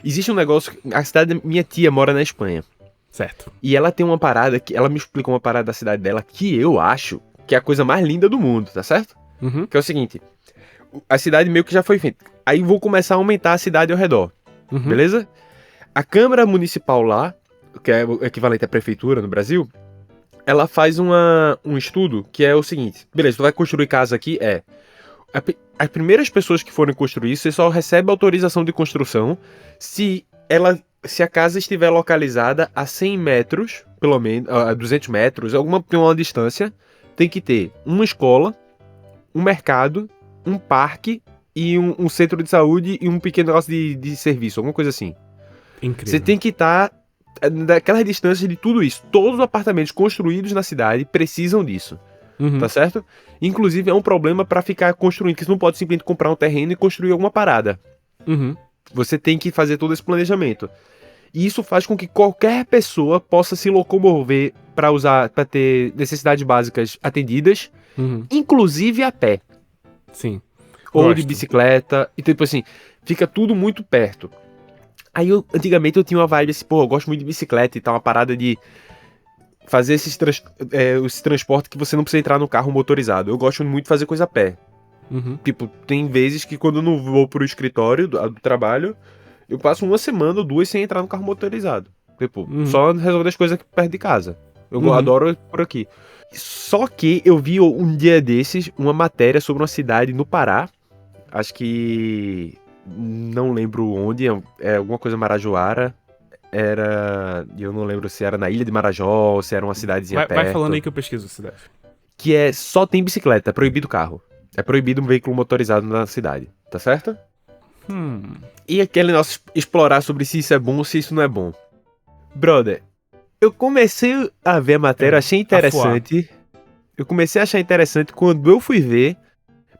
Existe um negócio... A cidade da minha tia mora na Espanha. Certo. E ela tem uma parada, ela me explicou uma parada da cidade dela que eu acho que é a coisa mais linda do mundo, tá certo? Que é o seguinte, a cidade meio que já foi feita. Aí vou começar a aumentar a cidade ao redor, beleza? A Câmara Municipal lá, que é o equivalente à prefeitura no Brasil, ela faz um estudo que é o seguinte, beleza, tu vai construir casa aqui, as primeiras pessoas que forem construir, você só recebe autorização de construção se a casa estiver localizada a 100 metros, pelo menos, a 200 metros, uma distância, tem que ter uma escola, um mercado, um parque e um centro de saúde e um pequeno negócio de serviço, alguma coisa assim. Incrível. Você tem que estar daquelas distâncias de tudo isso. Todos os apartamentos construídos na cidade precisam disso. tá certo? Inclusive, é um problema pra ficar construindo, que você não pode simplesmente comprar um terreno e construir alguma parada. Você tem que fazer todo esse planejamento. E isso faz com que qualquer pessoa possa se locomover para ter necessidades básicas atendidas, inclusive a pé. Sim. Ou de bicicleta. Então, tipo assim, fica tudo muito perto. Aí, antigamente, eu tinha uma vibe assim, pô, eu gosto muito de bicicleta e tal, uma parada de fazer esse transporte que você não precisa entrar no carro motorizado. Eu gosto muito de fazer coisa a pé. Tipo, tem vezes que quando eu não vou pro escritório do trabalho, eu passo uma semana ou duas sem entrar no carro motorizado. Tipo, só resolver as coisas aqui perto de casa. Eu adoro por aqui. Só que eu vi um dia desses uma matéria sobre uma cidade no Pará. Acho que... não lembro onde. É alguma coisa Marajoara. Eu não lembro se era na Ilha de Marajó ou se era uma cidadezinha perto. Vai falando aí que eu pesquiso a cidade. Que só tem bicicleta, é proibido carro. É proibido um veículo motorizado na cidade, tá certo? E aquele nosso explorar sobre se isso é bom ou se isso não é bom. Brother, eu comecei a ver a matéria, achei interessante. Eu comecei a achar interessante quando eu fui ver,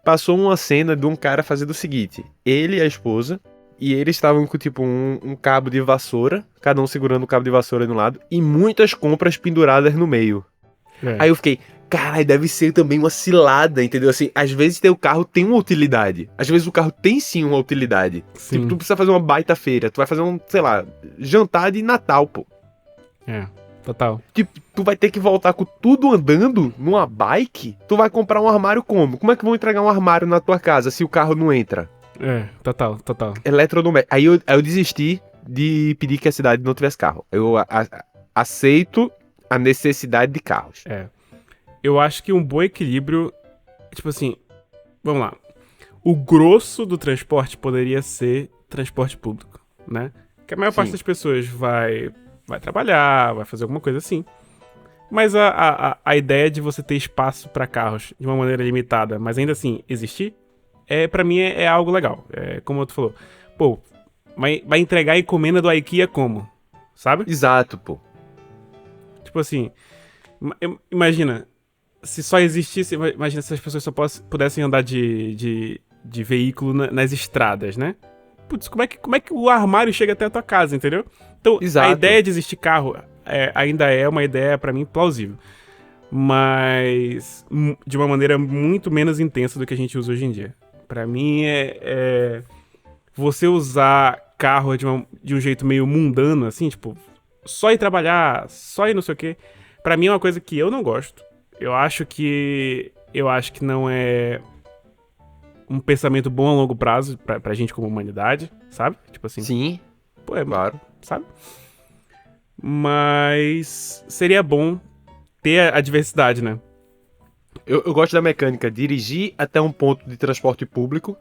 passou uma cena de um cara fazendo o seguinte. Ele e a esposa, e eles estavam com tipo um cabo de vassoura, cada um segurando um cabo de vassoura de um lado, e muitas compras penduradas no meio. Aí eu fiquei... caralho, deve ser também uma cilada, entendeu? Assim, às vezes teu carro tem uma utilidade. Às vezes o carro tem sim uma utilidade. Sim. Tipo, tu precisa fazer uma baita feira. Tu vai fazer sei lá, jantar de Natal, pô. Total. Tipo, tu vai ter que voltar com tudo andando numa bike? Tu vai comprar um armário como? Como é que vão entregar um armário na tua casa se o carro não entra? Total. Eletrodoméstico. Aí eu desisti de pedir que a cidade não tivesse carro. Eu aceito a necessidade de carros. Eu acho que um bom equilíbrio, tipo assim, vamos lá. O grosso do transporte poderia ser transporte público, né? Que a maior parte das pessoas vai trabalhar, vai fazer alguma coisa assim. Mas a ideia de você ter espaço para carros de uma maneira limitada, mas ainda assim existir, pra mim é algo legal. Como tu falou, pô, vai entregar a encomenda do IKEA como? Sabe? Exato, pô. Tipo assim, imagina... se só existisse... imagina se as pessoas só pudessem andar de veículo nas estradas, né? Putz, como é que o armário chega até a tua casa, entendeu? Então, exato. A ideia de existir carro ainda é uma ideia, pra mim, plausível. Mas de uma maneira muito menos intensa do que a gente usa hoje em dia. Pra mim, você usar carro de um jeito meio mundano, assim, tipo... só ir trabalhar, só ir não sei o quê. Pra mim é uma coisa que eu não gosto. Eu acho que não é um pensamento bom a longo prazo pra gente como humanidade, sabe? Tipo assim. Sim, pô, claro. Sabe? Mas seria bom ter a diversidade, né? Eu gosto da mecânica, dirigir até um ponto de transporte público,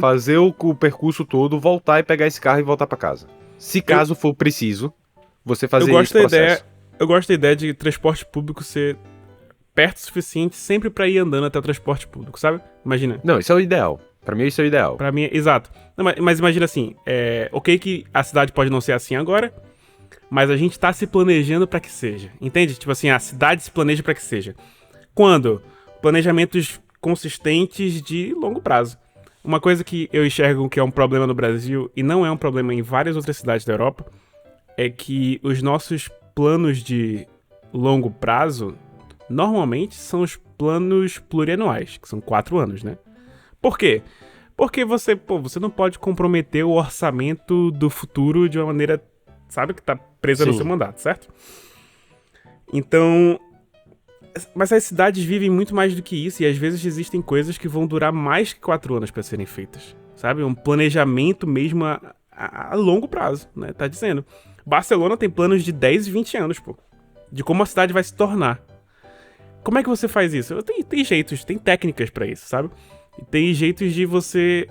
fazer o percurso todo, voltar e pegar esse carro e voltar pra casa. Se caso for preciso, você fazer esse processo. Eu gosto da ideia de transporte público ser perto o suficiente sempre pra ir andando até o transporte público, sabe? Imagina. Não, isso é o ideal. Pra mim, isso é o ideal. Pra mim, exato. Não, mas imagina assim, ok que a cidade pode não ser assim agora, mas a gente tá se planejando pra que seja, entende? Tipo assim, a cidade se planeja pra que seja. Quando? Planejamentos consistentes de longo prazo. Uma coisa que eu enxergo que é um problema no Brasil, e não é um problema em várias outras cidades da Europa, é que os nossos planos de longo prazo, normalmente, são os planos plurianuais, que são 4 anos, né? Por quê? Porque você não pode comprometer o orçamento do futuro de uma maneira, sabe, que tá presa no seu mandato, certo? Então... mas as cidades vivem muito mais do que isso, e às vezes existem coisas que vão durar mais que 4 anos pra serem feitas, sabe? Um planejamento mesmo a longo prazo, né? Tá dizendo. Barcelona tem planos de 10 e 20 anos, pô. De como a cidade vai se tornar. Como é que você faz isso? Tem jeitos, tem técnicas pra isso, sabe? E tem jeitos de você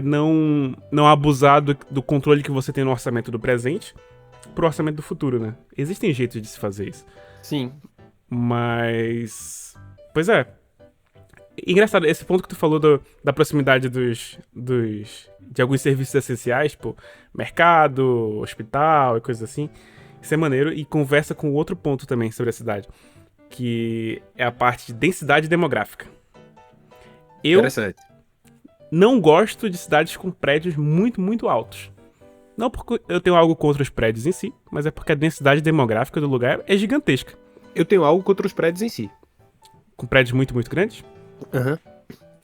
não abusar do controle que você tem no orçamento do presente pro orçamento do futuro, né? Existem jeitos de se fazer isso. Sim. Mas... pois é. Engraçado, esse ponto que tu falou da proximidade de alguns serviços essenciais, tipo mercado, hospital e coisas assim, isso é maneiro, e conversa com outro ponto também sobre a cidade. que é a parte de densidade demográfica. Eu Interessante. não gosto de cidades com prédios muito, muito altos. Não porque eu tenho algo contra os prédios em si, mas é porque a densidade demográfica do lugar é gigantesca. Eu tenho algo contra os prédios em si. Com prédios muito, muito grandes?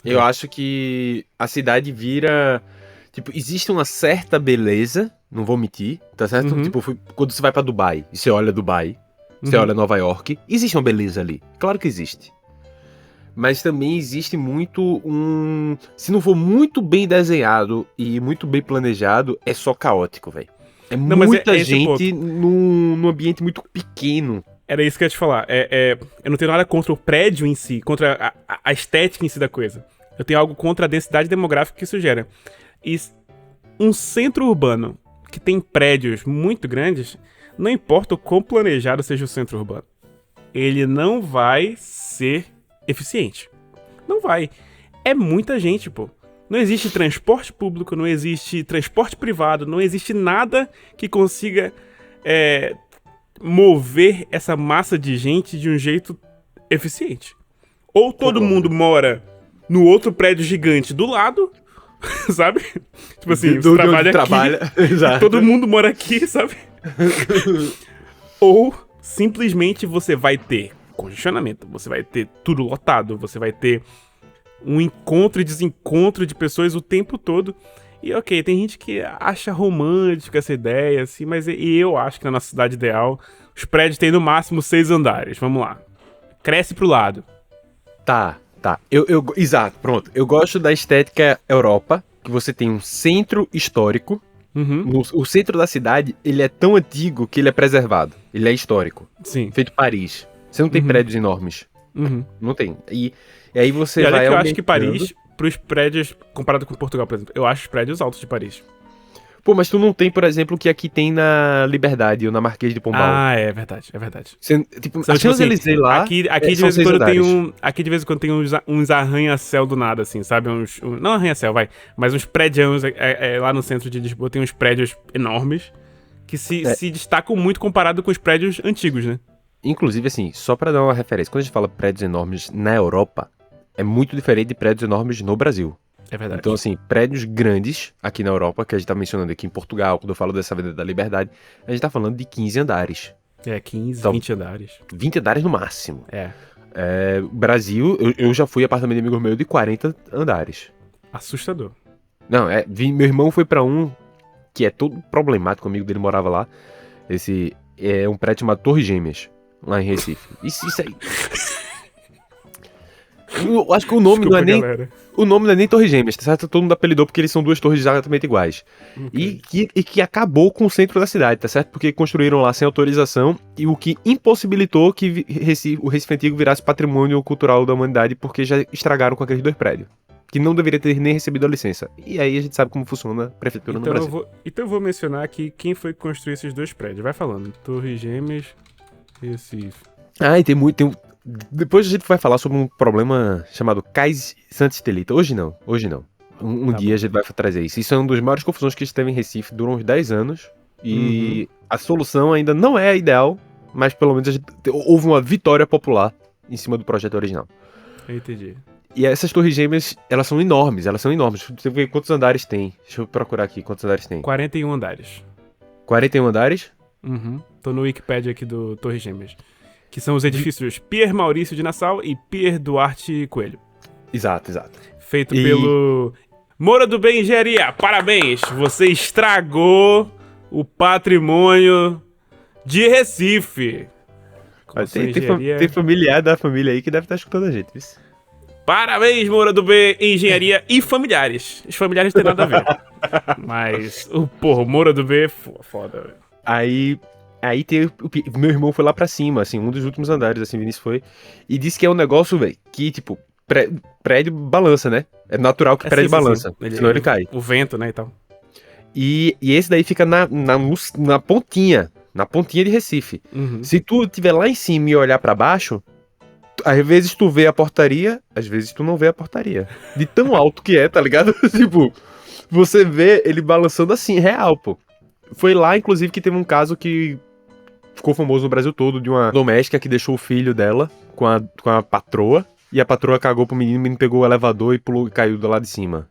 Eu acho que a cidade vira... Tipo, existe uma certa beleza, não vou mentir, tá certo? Uhum. Tipo, quando você vai pra Dubai e você olha Dubai, você olha Nova York, existe uma beleza ali. Claro que existe. Mas também existe muito um... Se não for muito bem desenhado e muito bem planejado, é só caótico, velho. É Não, mas muita é esse o gente num ambiente muito pequeno. Era isso que eu ia te falar. Eu não tenho nada contra o prédio em si, contra a estética em si da coisa. Eu tenho algo contra a densidade demográfica que isso gera. E um centro urbano que tem prédios muito grandes, não importa o quão planejado seja o centro urbano, ele não vai ser eficiente. Não vai. É muita gente, pô. Não existe transporte público, não existe transporte privado, não existe nada que consiga mover essa massa de gente de um jeito eficiente. Ou todo mundo mora no outro prédio gigante do lado, sabe? Tipo assim, você trabalha aqui, Exato. todo mundo mora aqui, sabe? Ou simplesmente você vai ter congestionamento, você vai ter tudo lotado, você vai ter um encontro e desencontro de pessoas o tempo todo. E ok, tem gente que acha romântica essa ideia, assim, mas eu acho que na nossa cidade ideal, os prédios têm no máximo 6 andares. Vamos lá. Cresce pro lado. Tá. Exato, pronto. Eu gosto da estética Europa, que você tem um centro histórico. O centro da cidade, ele é tão antigo que ele é preservado. Ele é histórico. Sim. Feito Paris. Você não tem prédios enormes. Não tem. E aí você olha vai que eu acho que Paris, pros prédios, comparado com Portugal, por exemplo, eu acho os prédios altos de Paris. Pô, mas tu não tem, por exemplo, o que aqui tem na Liberdade ou na Marquês de Pombal. Ah, é verdade, é verdade. Tipo, Então, a Champs-Élysées lá aqui de são vez em 6 quando tem andares. aqui de vez em quando tem uns arranha-céu do nada, assim, sabe? Não arranha-céu, vai, mas uns prédios lá no centro de Lisboa tem uns prédios enormes que se destacam muito comparado com os prédios antigos, né? Inclusive, assim, só pra dar uma referência, quando a gente fala prédios enormes na Europa, é muito diferente de prédios enormes no Brasil. É verdade. Então, assim, prédios grandes aqui na Europa, que a gente tá mencionando aqui em Portugal, quando eu falo dessa Avenida da Liberdade, a gente tá falando de 15 andares. 15, Então, 20 andares. 20 andares no máximo. É. Brasil, eu já fui apartamento de amigo meu de 40 andares. Assustador. Não, meu irmão foi pra um que é todo problemático, o amigo dele morava lá. Esse é um prédio chamado Torres Gêmeas, lá em Recife. Isso aí. Eu acho que o nome Desculpa, não é nem. galera. O nome não é nem Torres Gêmeas, tá certo? Todo mundo apelidou porque eles são duas torres exatamente iguais. Okay. E que acabou com o centro da cidade, tá certo? Porque construíram lá sem autorização e o que impossibilitou que o Recife Antigo virasse patrimônio cultural da humanidade porque já estragaram com aqueles dois prédios. Que não deveria ter nem recebido a licença. E aí a gente sabe como funciona a prefeitura no Brasil. Então eu vou mencionar aqui quem foi que construiu esses dois prédios. Vai falando. Torres Gêmeas, Recife. Ah, e tem muito... Depois a gente vai falar sobre um problema chamado Cais Santa Estelita. Hoje não. Um Tá dia bom. a gente vai trazer isso. Isso é uma das maiores confusões que a gente teve em Recife. Durou uns 10 anos. E a solução ainda não é a ideal, mas pelo menos houve uma vitória popular em cima do projeto original. Eu entendi. E essas torres gêmeas, elas são enormes. Você vê quantos andares tem. Deixa eu procurar aqui quantos andares tem. 41 andares. 41 andares? Tô no Wikipedia aqui do Torres Gêmeas. Que são os edifícios Pier Maurício de Nassau e Pier Duarte Coelho. Exato. Feito pelo Moura do Bem Engenharia. Parabéns! Você estragou o patrimônio de Recife. Tem familiar da família aí que deve estar escutando a gente. Isso. Parabéns, Moura do B, Engenharia e familiares. Os familiares não tem nada a ver. Mas, o Moura do B é foda, velho. Aí tem meu irmão foi lá pra cima, assim, um dos últimos andares, assim, Vinícius foi, e disse que é um negócio, velho, que, tipo, prédio balança, né? É natural que prédio balança, senão ele cai. O vento, né, e tal. E esse daí fica na pontinha de Recife. Se tu estiver lá em cima e olhar pra baixo, às vezes tu vê a portaria, às vezes tu não vê a portaria. De tão alto que é, tá ligado? Tipo, você vê ele balançando assim, real, pô. Foi lá, inclusive, que teve um caso que ficou famoso no Brasil todo, de uma doméstica que deixou o filho dela com a patroa, e a patroa cagou pro menino, o menino pegou o elevador e pulou e caiu do lado de cima.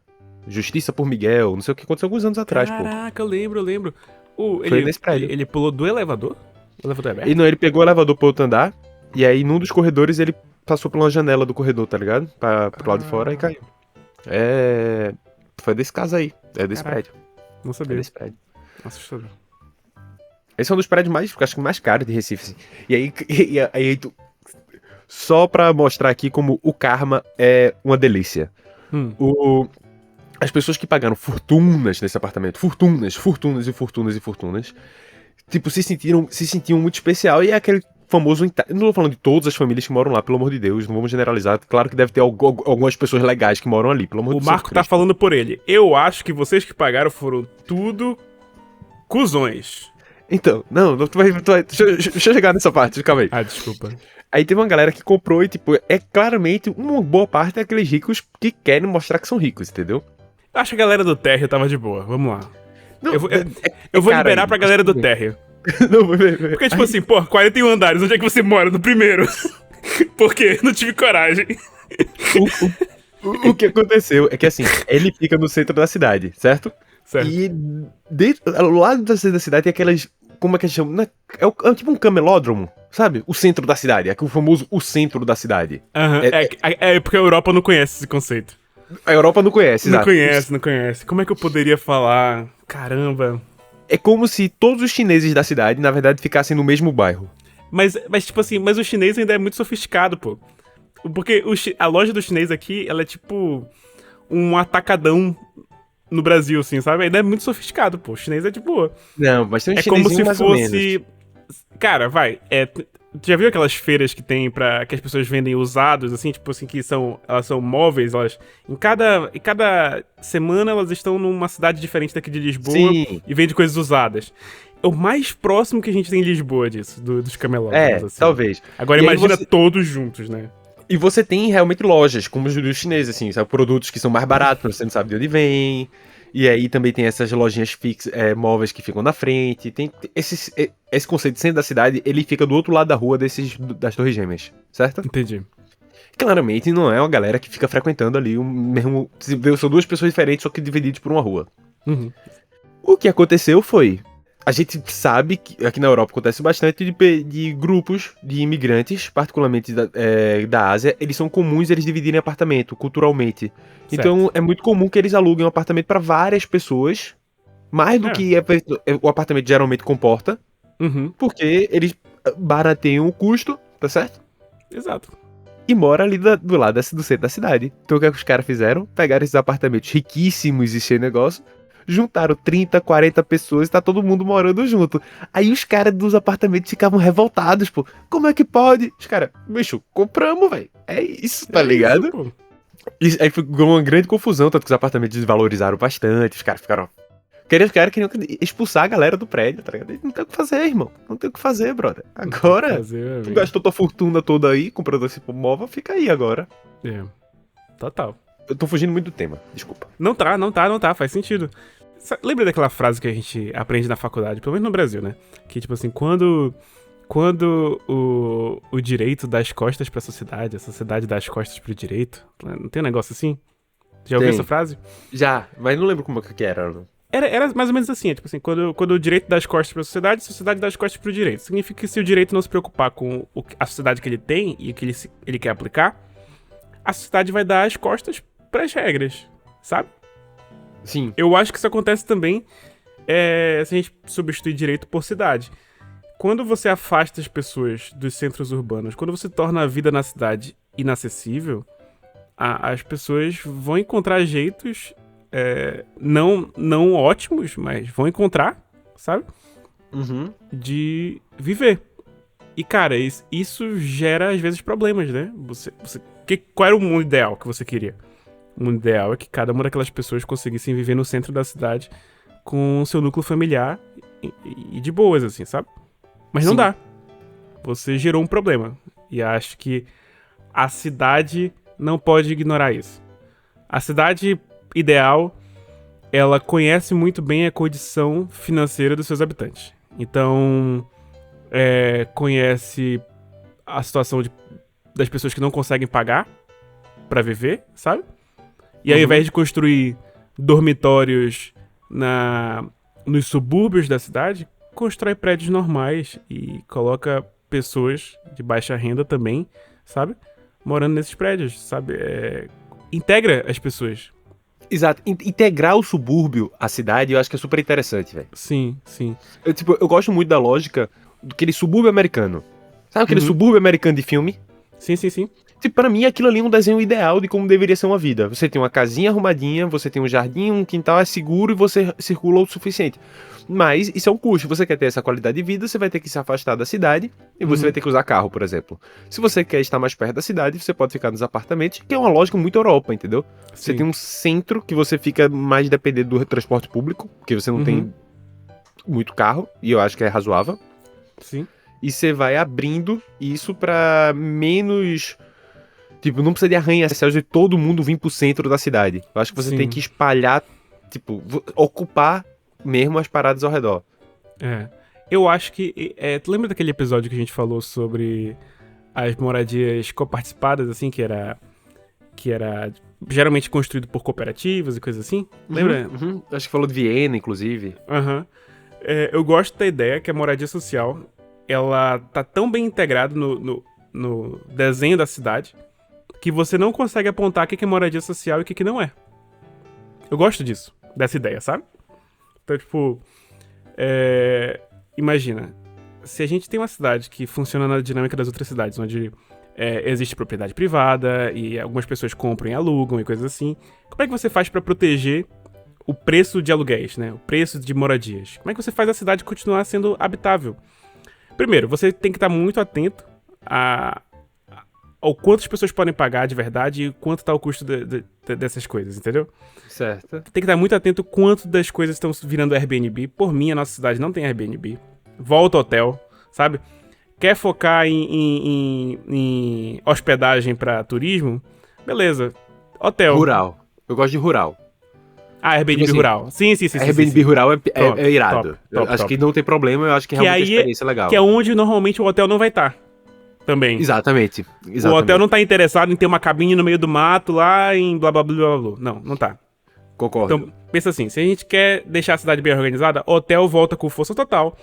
Justiça por Miguel, não sei o que aconteceu alguns anos atrás, pô. Caraca, eu lembro. Foi nesse prédio. Ele pulou do elevador? O elevador é aberto? E não, ele pegou o elevador pro outro andar, e aí num dos corredores ele passou por uma janela do corredor, tá ligado? Pro lado de fora e caiu. Foi desse caso aí. É desse Caraca. prédio. Não É sabia. desse prédio. Assustador. Esse é um dos prédios acho que mais caros de Recife, assim. E aí só pra mostrar aqui como o karma é uma delícia. As pessoas que pagaram fortunas nesse apartamento, fortunas, tipo, se sentiam muito especial, e é aquele famoso... Eu não tô falando de todas as famílias que moram lá, pelo amor de Deus, não vamos generalizar. Claro que deve ter algumas pessoas legais que moram ali, pelo amor de Deus. O Marco tá falando por ele. Eu acho que vocês que pagaram foram tudo cuzões. Então, não, deixa eu chegar nessa parte, calma aí. Ah, desculpa. Aí teve uma galera que comprou e, tipo, é claramente uma boa parte daqueles ricos que querem mostrar que são ricos, entendeu? Eu acho que a galera do térreo tava de boa. Vamos lá. Não, Eu vou liberar aí, pra galera do térreo. Não, Porque, tipo assim, pô, 41 andares, onde é que você mora? No primeiro. Por quê? Não tive coragem. O que aconteceu é que, assim, ele fica no centro da cidade, certo? Certo. E ao lado da cidade tem aquelas... Como é que a gente chama? É tipo um camelódromo, sabe? O centro da cidade. É o famoso o centro da cidade. Aham. É porque a Europa não conhece esse conceito. A Europa não conhece, exato. Não conhece. Como é que eu poderia falar? Caramba. É como se todos os chineses da cidade, na verdade, ficassem no mesmo bairro. Mas tipo assim, mas o chinês ainda é muito sofisticado, pô. Porque a loja do chinês aqui, ela é tipo um atacadão no Brasil, assim, sabe? Ainda é muito sofisticado, pô. O chinês é de boa. Não, mas tem um É como se mais ou menos. fosse... Cara, vai, tu já viu aquelas feiras que tem que as pessoas vendem usados, assim, tipo assim, elas são móveis, em cada semana elas estão numa cidade diferente daqui de Lisboa. Sim. E vendem coisas usadas. É o mais próximo que a gente tem em Lisboa disso, dos camelódromos, assim. Talvez. Agora E imagina aí todos juntos, né? E você tem realmente lojas, como os dos chineses, assim, sabe? Produtos que são mais baratos, você não sabe de onde vem. E aí também tem essas lojinhas fixas, móveis que ficam na frente. Tem esse conceito de centro da cidade, ele fica do outro lado da rua das Torres Gêmeas, certo? Entendi. Claramente não é uma galera que fica frequentando ali o mesmo... São duas pessoas diferentes, só que divididas por uma rua. Uhum. O que aconteceu foi... A gente sabe que aqui na Europa acontece bastante de grupos de imigrantes, particularmente da Ásia, eles são comuns eles dividirem apartamento, culturalmente. Certo. Então é muito comum que eles aluguem um apartamento para várias pessoas, mais do que o apartamento geralmente comporta, porque eles barateiam o custo, tá certo? Exato. E mora ali do lado do centro da cidade. Então o que os caras fizeram? Pegaram esses apartamentos riquíssimos e cheio de negócio, juntaram 30, 40 pessoas e tá todo mundo morando junto. Aí os caras dos apartamentos ficavam revoltados, pô. Como é que pode? Os caras, bicho, compramos, velho. É isso, tá ligado? Isso, E aí ficou uma grande confusão, tanto que os apartamentos desvalorizaram bastante, os caras ficaram... Os caras queriam expulsar a galera do prédio, tá ligado? Não tem o que fazer, irmão. Não tem o que fazer, brother. Agora, tu gastou tua fortuna toda aí, comprando esse móvel, fica aí agora. Total. Eu tô fugindo muito do tema, desculpa. Não tá, faz sentido. Lembra daquela frase que a gente aprende na faculdade, pelo menos no Brasil, né? Que tipo assim, quando o direito dá as costas pra sociedade, a sociedade dá as costas pro direito. Não tem um negócio assim? Já ouviu essa frase? Já, mas não lembro como que era. Era mais ou menos assim, tipo assim, quando o direito dá as costas pra sociedade, a sociedade dá as costas pro direito. Significa que se o direito não se preocupar com a sociedade que ele tem e que ele quer aplicar, a sociedade vai dar as costas pras regras, sabe? Sim. Eu acho que isso acontece também se a gente substituir direito por cidade. Quando você afasta as pessoas dos centros urbanos, quando você torna a vida na cidade inacessível, as pessoas vão encontrar jeitos não ótimos, mas vão encontrar, sabe? De viver. E, cara, isso gera, às vezes, problemas, né? Qual era o mundo ideal que você queria? O mundo ideal é que cada uma daquelas pessoas conseguissem viver no centro da cidade com o seu núcleo familiar e de boas, assim, sabe? Mas não dá. Você gerou um problema. E acho que a cidade não pode ignorar isso. A cidade ideal, ela conhece muito bem a condição financeira dos seus habitantes. Então, conhece a situação das pessoas que não conseguem pagar pra viver, sabe? E ao invés de construir dormitórios nos subúrbios da cidade, constrói prédios normais e coloca pessoas de baixa renda também, sabe? Morando nesses prédios, sabe? Integra as pessoas. Exato. Integrar o subúrbio à cidade, eu acho que é super interessante, velho. Sim, sim. Eu gosto muito da lógica daquele subúrbio americano. Sabe aquele subúrbio americano de filme? Sim, sim, sim. Tipo, pra mim, aquilo ali é um desenho ideal de como deveria ser uma vida. Você tem uma casinha arrumadinha, você tem um jardim, um quintal, é seguro e você circula o suficiente. Mas isso é um custo. Você quer ter essa qualidade de vida, você vai ter que se afastar da cidade e você vai ter que usar carro, por exemplo. Se você quer estar mais perto da cidade, você pode ficar nos apartamentos, que é uma lógica muito Europa, entendeu? Sim. Você tem um centro que você fica mais dependendo do transporte público, porque você não tem muito carro, e eu acho que é razoável. Sim. E você vai abrindo isso pra menos... Tipo, não precisa de arranha-céus de todo mundo vir pro centro da cidade. Eu acho que você tem que espalhar, tipo, ocupar mesmo as paradas ao redor. Eu acho que... tu lembra daquele episódio que a gente falou sobre as moradias coparticipadas, assim, que era geralmente construído por cooperativas e coisas assim? Lembra? Acho que falou de Viena, inclusive. Eu gosto da ideia que a moradia social, ela tá tão bem integrada no desenho da cidade que você não consegue apontar o que é moradia social e o que não é. Eu gosto disso, dessa ideia, sabe? Então, tipo, imagina, se a gente tem uma cidade que funciona na dinâmica das outras cidades, onde existe propriedade privada e algumas pessoas compram e alugam e coisas assim, como é que você faz pra proteger o preço de aluguéis, né? O preço de moradias? Como é que você faz a cidade continuar sendo habitável? Primeiro, você tem que estar muito atento ao quanto as pessoas podem pagar de verdade e quanto está o custo dessas coisas, entendeu? Certo. Tem que estar muito atento quanto das coisas estão virando Airbnb. Por mim, a nossa cidade não tem Airbnb. Volta hotel, sabe? Quer focar em hospedagem para turismo? Beleza. Hotel. Rural. Eu gosto de rural. Airbnb tipo assim, rural. Sim. Airbnb rural é irado. Top, acho que não tem problema, eu acho que realmente a experiência é legal. Que é onde normalmente o hotel não vai estar. Também. Exatamente. O hotel não tá interessado em ter uma cabine no meio do mato lá em blá blá blá blá. Não tá. Concordo. Então, pensa assim, se a gente quer deixar a cidade bem organizada, hotel volta com força total.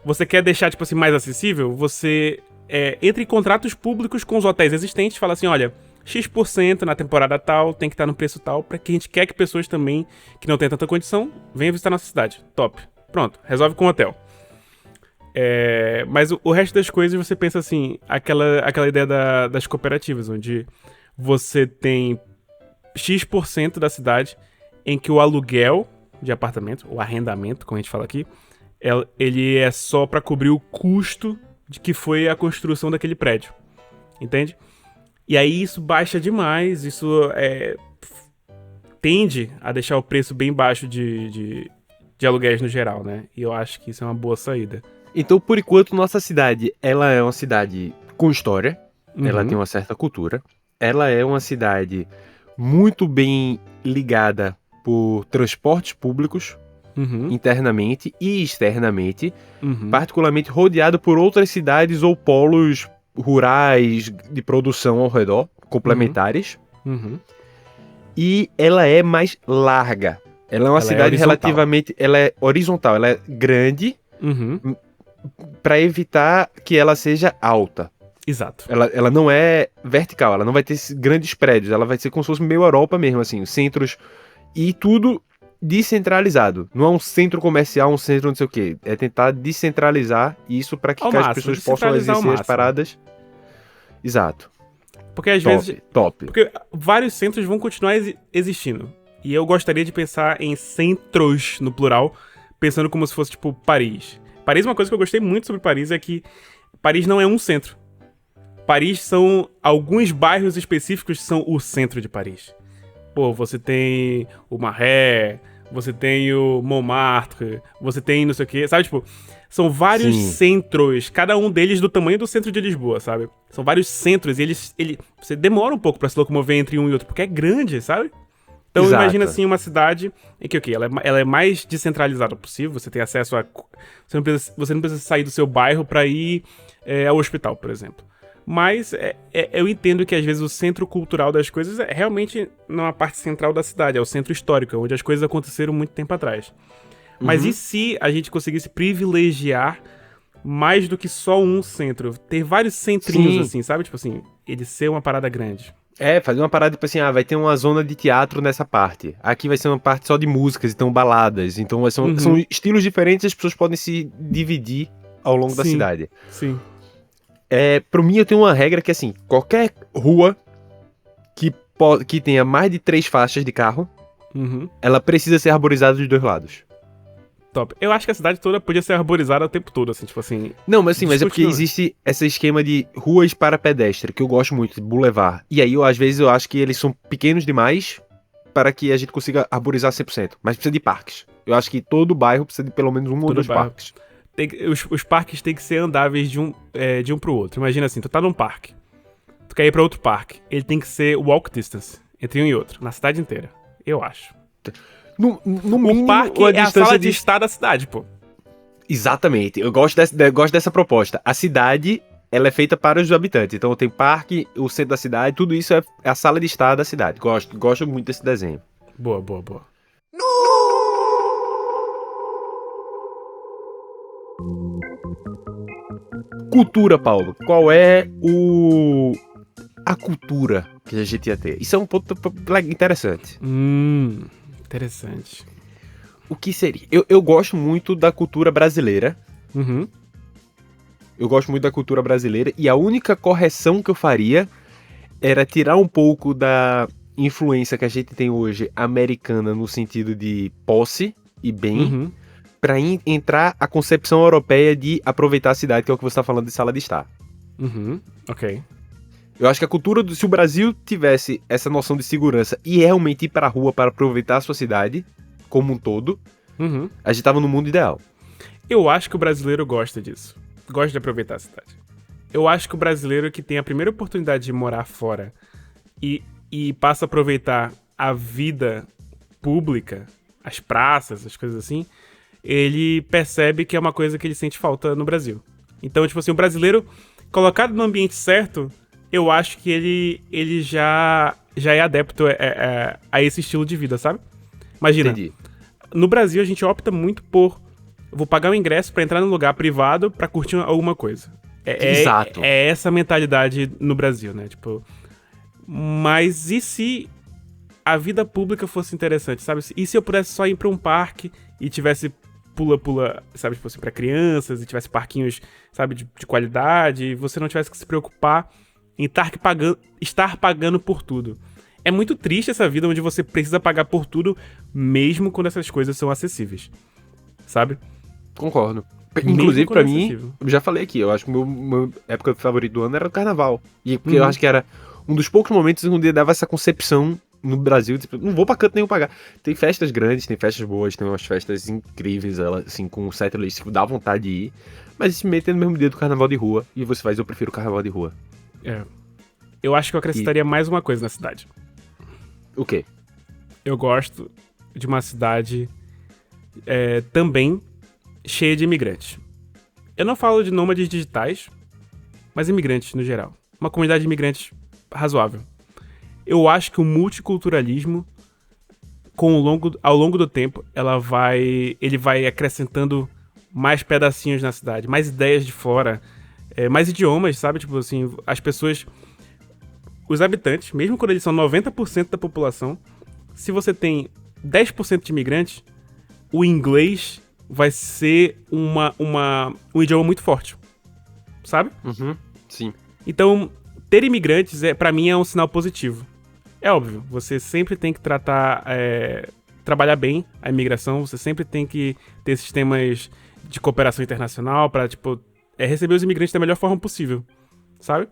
Você quer deixar, tipo assim, mais acessível, você entra em contratos públicos com os hotéis existentes, fala assim, olha, X% na temporada tal, tem que estar no preço tal, pra que a gente quer que pessoas também, que não têm tanta condição, venham visitar nossa cidade. Top. Pronto, resolve com o hotel. Mas o resto das coisas você pensa assim, aquela ideia das cooperativas, onde você tem X% da cidade em que o aluguel de apartamento, o arrendamento, como a gente fala aqui, ele é só pra cobrir o custo de que foi a construção daquele prédio. Entende? E aí isso baixa demais, isso tende a deixar o preço bem baixo de aluguéis no geral, né? E eu acho que isso é uma boa saída. Então, por enquanto, nossa cidade, ela é uma cidade com história, ela tem uma certa cultura, ela é uma cidade muito bem ligada por transportes públicos, internamente e externamente, particularmente rodeado por outras cidades ou polos rurais de produção ao redor, complementares, e ela é mais larga. Ela é uma cidade relativamente... Ela é horizontal, ela é grande... Pra evitar que ela seja alta. Exato. Ela não é vertical, ela não vai ter grandes prédios, ela vai ser como se fosse meio Europa mesmo, assim, centros e tudo descentralizado. Não é um centro comercial, um centro não sei o quê. É tentar descentralizar isso pra que as pessoas possam exercer as paradas. Exato. Porque às vezes... Top. Porque vários centros vão continuar existindo. E eu gostaria de pensar em centros, no plural, pensando como se fosse, tipo, Paris. Paris, uma coisa que eu gostei muito sobre Paris é que Paris não é um centro. Paris são alguns bairros específicos que são o centro de Paris. Pô, você tem o Marais, você tem o Montmartre, você tem não sei o quê, sabe? Tipo, são vários centros, cada um deles do tamanho do centro de Lisboa, sabe? São vários centros e você demora um pouco pra se locomover entre um e outro, porque é grande, sabe? Então Exato. imagina assim uma cidade em que ela é mais descentralizada possível, você tem acesso a... Você não precisa sair do seu bairro pra ir ao hospital, por exemplo. Mas eu entendo que às vezes o centro cultural das coisas é realmente numa parte central da cidade, é o centro histórico, onde as coisas aconteceram muito tempo atrás. Mas e se a gente conseguisse privilegiar mais do que só um centro? Ter vários centrinhos, Sim. assim, sabe? Tipo assim, ele ser uma parada grande. Fazer uma parada tipo assim, vai ter uma zona de teatro nessa parte. Aqui vai ser uma parte só de músicas, então baladas. Então são estilos diferentes, as pessoas podem se dividir ao longo da cidade. Sim. Pra mim, eu tenho uma regra que, assim, qualquer rua que tenha mais de 3 faixas de carro, ela precisa ser arborizada dos 2 lados. Top. Eu acho que a cidade toda podia ser arborizada o tempo todo, assim, tipo assim... Não, mas é porque existe esse esquema de ruas para pedestre, que eu gosto muito, de boulevard. E aí, às vezes, eu acho que eles são pequenos demais para que a gente consiga arborizar 100%. Mas precisa de parques. Eu acho que todo bairro precisa de pelo menos um ou 2 parques. Os parques têm que ser andáveis de um pro outro. Imagina assim, tu tá num parque, tu quer ir pra outro parque, ele tem que ser walk distance entre um e outro, na cidade inteira, eu acho. No mínimo, o parque é a sala de estar da cidade, pô. Exatamente, eu gosto dessa proposta. A cidade, ela é feita para os habitantes, então tem parque, o centro da cidade, tudo isso é a sala de estar da cidade. Gosto muito desse desenho. Boa. Cultura, Paulo. Qual é a cultura que a gente ia ter? Isso é um ponto interessante. Interessante. O que seria? Eu gosto muito da cultura brasileira. Eu gosto muito da cultura brasileira e a única correção que eu faria era tirar um pouco da influência que a gente tem hoje americana no sentido de posse e bem, pra entrar a concepção europeia de aproveitar a cidade, que é o que você tá falando de sala de estar. Ok. Eu acho que a cultura se o Brasil tivesse essa noção de segurança e realmente ir pra rua para aproveitar a sua cidade como um todo, a gente tava no mundo ideal. Eu acho que o brasileiro gosta disso. Gosta de aproveitar a cidade. Eu acho que o brasileiro que tem a primeira oportunidade de morar fora e passa a aproveitar a vida pública, as praças, as coisas assim, ele percebe que é uma coisa que ele sente falta no Brasil. Então, tipo assim, o brasileiro colocado no ambiente certo, eu acho que ele já é adepto a esse estilo de vida, sabe? Imagina, Entendi. No Brasil a gente opta muito por vou pagar um ingresso pra entrar num lugar privado pra curtir alguma coisa. Exato. É essa mentalidade no Brasil, né? Tipo, mas e se a vida pública fosse interessante, sabe? E se eu pudesse só ir pra um parque e tivesse pula-pula, sabe? Tipo assim, pra crianças e tivesse parquinhos, sabe? De qualidade e você não tivesse que se preocupar em estar pagando por tudo. É muito triste essa vida onde você precisa pagar por tudo, mesmo quando essas coisas são acessíveis. Sabe? Concordo. Mesmo Inclusive, quando pra é mim, acessível. eu já falei aqui, eu acho que meu época favorita do ano era o carnaval. E porque eu acho que era um dos poucos momentos onde dava essa concepção no Brasil, tipo, não vou pra canto nenhum pagar. Tem festas grandes, tem festas boas, tem umas festas incríveis, assim, com um setlist que dá vontade de ir, mas se meter no mesmo dia do carnaval de rua, e você faz, eu prefiro o carnaval de rua. Eu acho que eu acrescentaria mais uma coisa na cidade. O quê? Eu gosto de uma cidade também cheia de imigrantes. Eu não falo de nômades digitais, mas imigrantes no geral. Uma comunidade de imigrantes razoável. Eu acho que o multiculturalismo, ao longo do tempo, ele vai acrescentando mais pedacinhos na cidade, mais ideias de fora, mais idiomas, sabe? Tipo assim, as pessoas... Os habitantes, mesmo quando eles são 90% da população, se você tem 10% de imigrantes, o inglês vai ser um idioma muito forte, sabe? Sim. Então, ter imigrantes, pra mim, é um sinal positivo. É óbvio, você sempre tem que trabalhar bem a imigração, você sempre tem que ter sistemas de cooperação internacional pra, tipo, receber os imigrantes da melhor forma possível, sabe?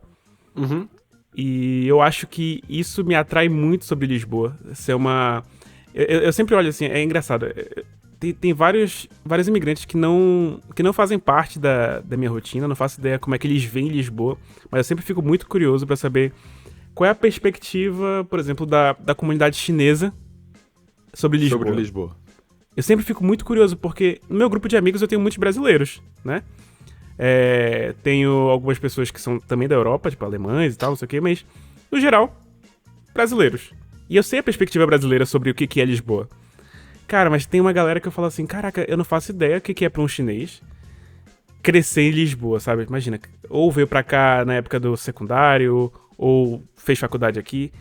E eu acho que isso me atrai muito sobre Lisboa. Ser uma... Eu sempre olho assim, é engraçado. Tem vários imigrantes que não fazem parte da minha rotina, não faço ideia como é que eles veem Lisboa, mas eu sempre fico muito curioso pra saber qual é a perspectiva, por exemplo, da comunidade chinesa sobre Lisboa. Sobre Lisboa. Eu sempre fico muito curioso, porque no meu grupo de amigos eu tenho muitos brasileiros, né? Tenho algumas pessoas que são também da Europa, tipo alemães e tal, não sei o quê, mas, no geral, brasileiros. E eu sei a perspectiva brasileira sobre o que é Lisboa. Cara, mas tem uma galera que eu falo assim, caraca, eu não faço ideia o que é pra um chinês crescer em Lisboa, sabe? Imagina, ou veio pra cá na época do secundário, ou fez faculdade aqui.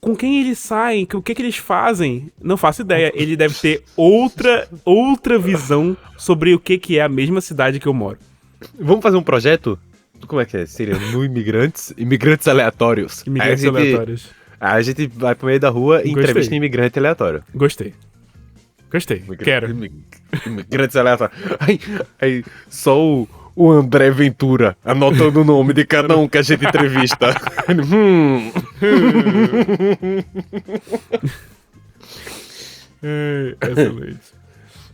Com quem eles saem, o que eles fazem, não faço ideia. Ele deve ter outra visão sobre o que é a mesma cidade que eu moro. Vamos fazer um projeto? Como é que é? Seria no Imigrantes? Imigrantes aleatórios. Imigrantes aleatórios. A gente vai pro meio da rua e entrevista um imigrante aleatório. Gostei. Quero. Imigrantes aleatórios. Aí só o André Ventura anotando o nome de cada um que a gente entrevista. Excelente.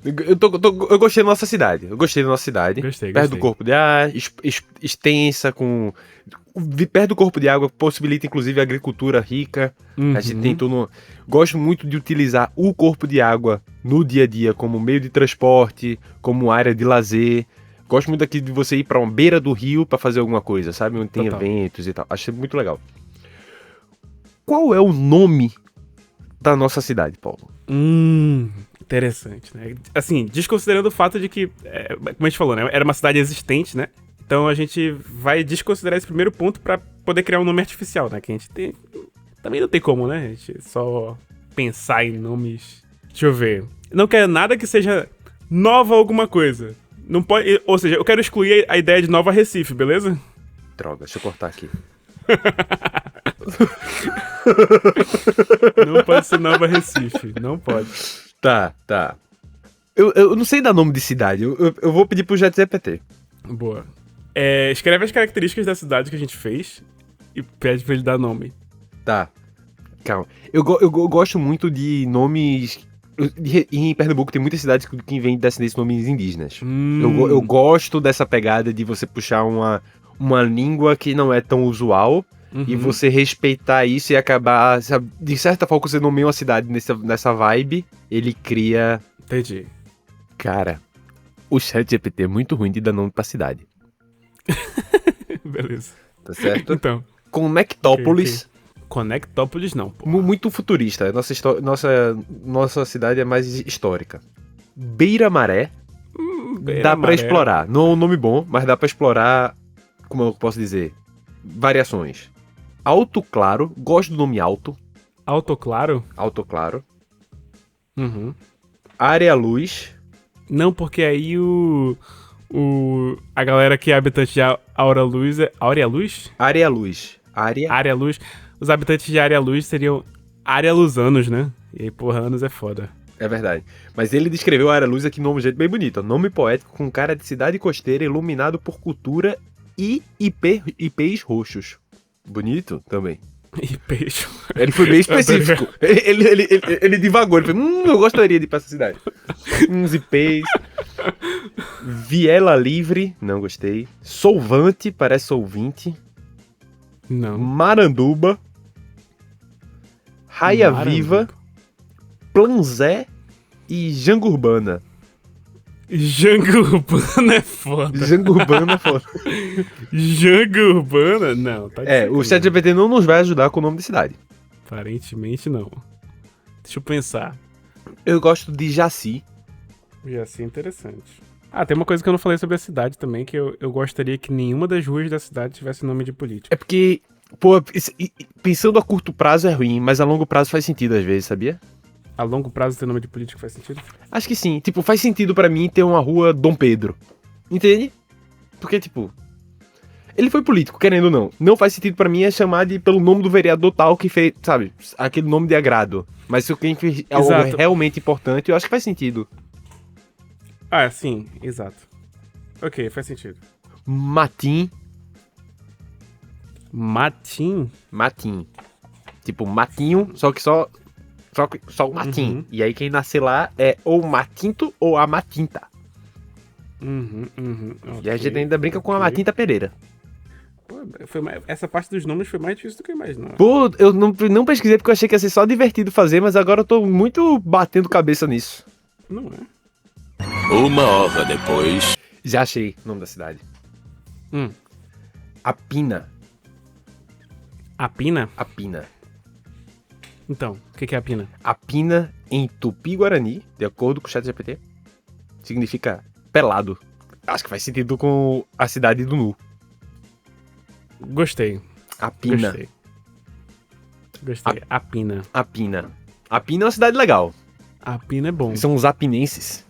Eu gostei da nossa cidade. Gostei. Perto do corpo de ar, extensa, perto do corpo de água, possibilita inclusive agricultura rica. A gente tem tudo. Gosto muito de utilizar o corpo de água no dia a dia como meio de transporte, como área de lazer. Gosto muito aqui de você ir pra uma beira do rio pra fazer alguma coisa, sabe? Onde tem Total. eventos e tal. Achei muito legal. Qual é o nome da nossa cidade, Paulo? Interessante, né? Assim, desconsiderando o fato de que, como a gente falou, né? Era uma cidade existente, né? Então a gente vai desconsiderar esse primeiro ponto pra poder criar um nome artificial, né? Que a gente tem... Também não tem como, né? A gente só pensar em nomes... Deixa eu ver. Não quero nada que seja Nova alguma coisa. Não pode... Ou seja, eu quero excluir a ideia de Nova Recife, beleza? Droga, deixa eu cortar aqui. Não pode ser Nova Recife. Não pode. Tá. Eu não sei dar nome de cidade. Eu vou pedir pro ChatGPT. Boa. Escreve as características da cidade que a gente fez e pede pra ele dar nome. Tá. Calma. Eu gosto muito de nomes... Em Pernambuco tem muitas cidades que vêm descendentes de nomes indígenas. Eu gosto dessa pegada de você puxar uma língua que não é tão usual e você respeitar isso e acabar... Sabe, de certa forma, quando você nomeia uma cidade nessa vibe, ele cria... Entendi. Cara, o ChatGPT é muito ruim de dar nome pra cidade. Beleza. Tá certo? Então. Conectópolis... Okay. Conectópolis não, pô. Muito futurista. Nossa cidade é mais histórica. Beira Maré. Dá pra explorar. Não é um nome bom, mas dá pra explorar, como eu posso dizer, variações. Alto Claro. Gosto do nome Alto. Alto Claro? Alto Claro. Uhum. Área Luz. Não, porque aí a galera que é habitante de Áurea Luz é... Áurea Luz? Área Luz. Área Luz. Os habitantes de Área Luz seriam Área Luzanos, né? E aí, porra, anos é foda. É verdade. Mas ele descreveu a Área Luz aqui num jeito bem bonito. Nome poético com cara de cidade costeira iluminado por cultura e ipês roxos. Bonito também. E peixe. Ele foi bem específico. Ele divagou. Ele falou, eu gostaria de ir pra essa cidade. Uns ipês. Viela Livre. Não gostei. Solvante. Parece solvinte. Não. Maranduba. Raia Viva. Planzé e Janga Urbana. Janga Urbana é foda. Janga Urbana é foda. Janga Urbana? Não, tá difícil. O ChatGPT não nos vai ajudar com o nome de cidade. Aparentemente não. Deixa eu pensar. Eu gosto de Jaci. Jaci é interessante. Ah, tem uma coisa que eu não falei sobre a cidade também, que eu gostaria que nenhuma das ruas da cidade tivesse nome de político. É porque, pô, pensando a curto prazo é ruim, mas a longo prazo faz sentido às vezes, sabia? A longo prazo ter nome de político faz sentido? Acho que sim. Tipo, faz sentido pra mim ter uma rua Dom Pedro. Entende? Porque, tipo... Ele foi político, querendo ou não. Não faz sentido pra mim é chamar pelo nome do vereador tal que fez, sabe? Aquele nome de agrado. Mas se alguém fez algo realmente importante, eu acho que faz sentido. Ah, sim. Exato. Ok, faz sentido. Matim. Matim? Matim. Tipo, matinho, só o matim. E aí quem nascer lá é ou Matinto ou a Matinta. Okay, E a gente ainda brinca com a Matinta Pereira. Pô, essa parte dos nomes foi mais difícil do que eu imaginava. Pô, eu não pesquisei porque eu achei que ia ser só divertido fazer, mas agora eu tô muito batendo cabeça nisso. Não é? 1 hora depois. Já achei o nome da cidade. Apina. Apina? Apina. Então, o que é Apina? Apina, em Tupi-Guarani, de acordo com o ChatGPT, significa pelado. Acho que faz sentido com a cidade do Nu. Gostei. Apina. Gostei. Apina. Apina. Apina é uma cidade legal. Apina é bom. São os apinenses.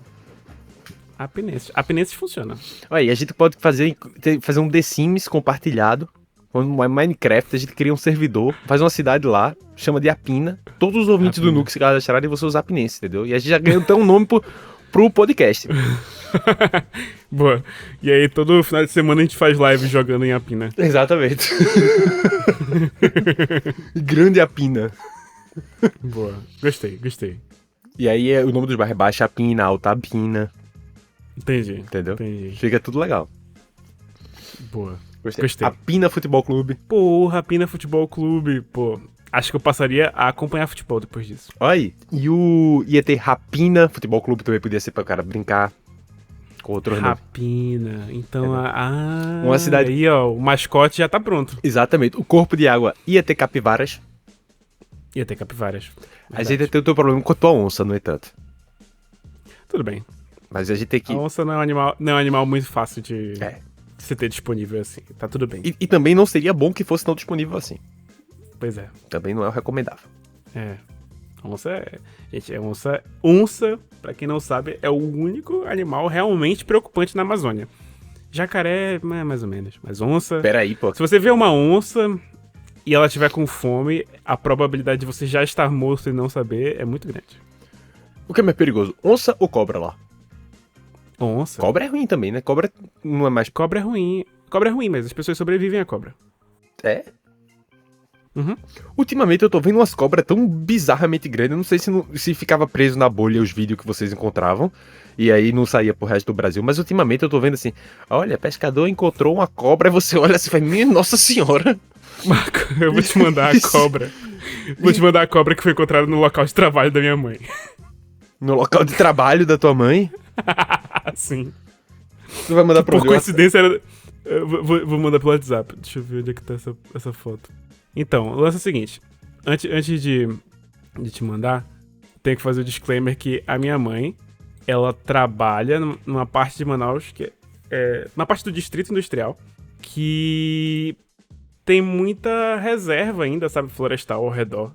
Apinenses. Apinenses funciona. Olha, e a gente pode fazer um The Sims compartilhado. Quando é Minecraft, a gente cria um servidor, faz uma cidade lá, chama de Apina. Todos os ouvintes do Nu que se cadastrarem vão ser os apinenses, entendeu? E a gente já ganhou então um nome pro podcast. Boa. E aí, todo final de semana a gente faz live jogando em Apina. Exatamente. Grande Apina. Boa. Gostei. E aí o nome dos bairros é Baixa Apina, Alta Apina. Entendi. Entendeu? Entendi. Fica tudo legal. Boa. Gostei. Apina Futebol Clube. Porra, Apina Futebol Clube. Pô, acho que eu passaria a acompanhar futebol depois disso. Olha aí. E ia ter Rapina Futebol Clube também, podia ser pra o cara brincar com outro nome. Rapina. Então, Uma cidade... Aí, ó, o mascote já tá pronto. Exatamente. O corpo de água ia ter capivaras. Ia ter capivaras. A gente ia ter o teu problema com a tua onça, no entanto. Tudo bem. Mas a gente tem que... A onça não é um animal muito fácil de se ter disponível assim. Tá tudo bem. E também não seria bom que fosse tão disponível assim. Pois é. Também não é o recomendável. É. Onça é... Gente, onça, pra quem não sabe, é o único animal realmente preocupante na Amazônia. Jacaré, mais ou menos. Mas onça... Peraí, pô. Se você vê uma onça e ela tiver com fome, a probabilidade de você já estar morto e não saber é muito grande. O que é mais perigoso? Onça ou cobra lá? Onça? Cobra é ruim também, né? Cobra não é mais... Cobra é ruim. Cobra é ruim, mas as pessoas sobrevivem à cobra. É? Uhum. Ultimamente eu tô vendo umas cobras tão bizarramente grandes. Eu não sei se ficava preso na bolha os vídeos que vocês encontravam. E aí não saía pro resto do Brasil. Mas ultimamente eu tô vendo assim: olha, pescador encontrou uma cobra. E você olha assim e fala: minha nossa senhora. Marco, eu vou te mandar a cobra. Vou te mandar a cobra que foi encontrada no local de trabalho da minha mãe. No local de trabalho da tua mãe? Sim. Tu vai mandar pro Por coincidência era... Eu vou mandar pelo WhatsApp. Deixa eu ver onde é que tá essa foto. Então, o lance é o seguinte. Antes de te mandar, tenho que fazer o disclaimer que a minha mãe, ela trabalha numa parte de Manaus, que é na parte do distrito industrial, que tem muita reserva ainda, sabe, florestal ao redor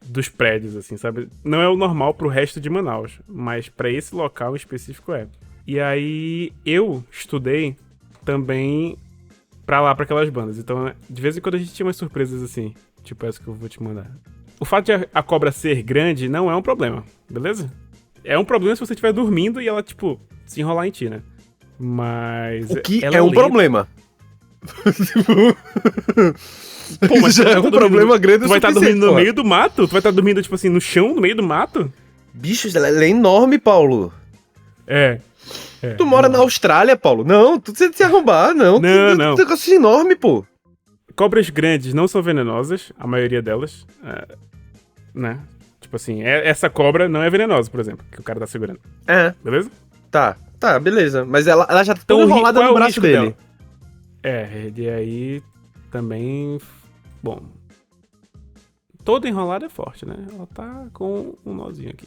dos prédios, assim, sabe? Não é o normal pro resto de Manaus, mas pra esse local em específico é. E aí eu estudei também pra lá, pra aquelas bandas. Então, de vez em quando a gente tinha umas surpresas assim, tipo essa que eu vou te mandar. O fato de a cobra ser grande não é um problema, beleza? É um problema se você estiver dormindo e ela, tipo, se enrolar em ti, né? Mas... O que ela é um problema? Pô, mas já é um problema grande. Tu vai estar dormindo no meio do mato? Tu vai estar dormindo, tipo assim, no chão, no meio do mato? Bicho, ela é enorme, Paulo. É. Tu mora na Austrália, Paulo? Não, tu precisa se arrombar, não. Não. Tu negócio enorme, pô. Cobras grandes não são venenosas, a maioria delas. Né? Tipo assim, essa cobra não é venenosa, por exemplo, que o cara tá segurando. É. Beleza? Tá, beleza. Mas ela já tá tão enrolada no braço dele. E aí também... Bom... Toda enrolada é forte, né? Ela tá com um nozinho aqui.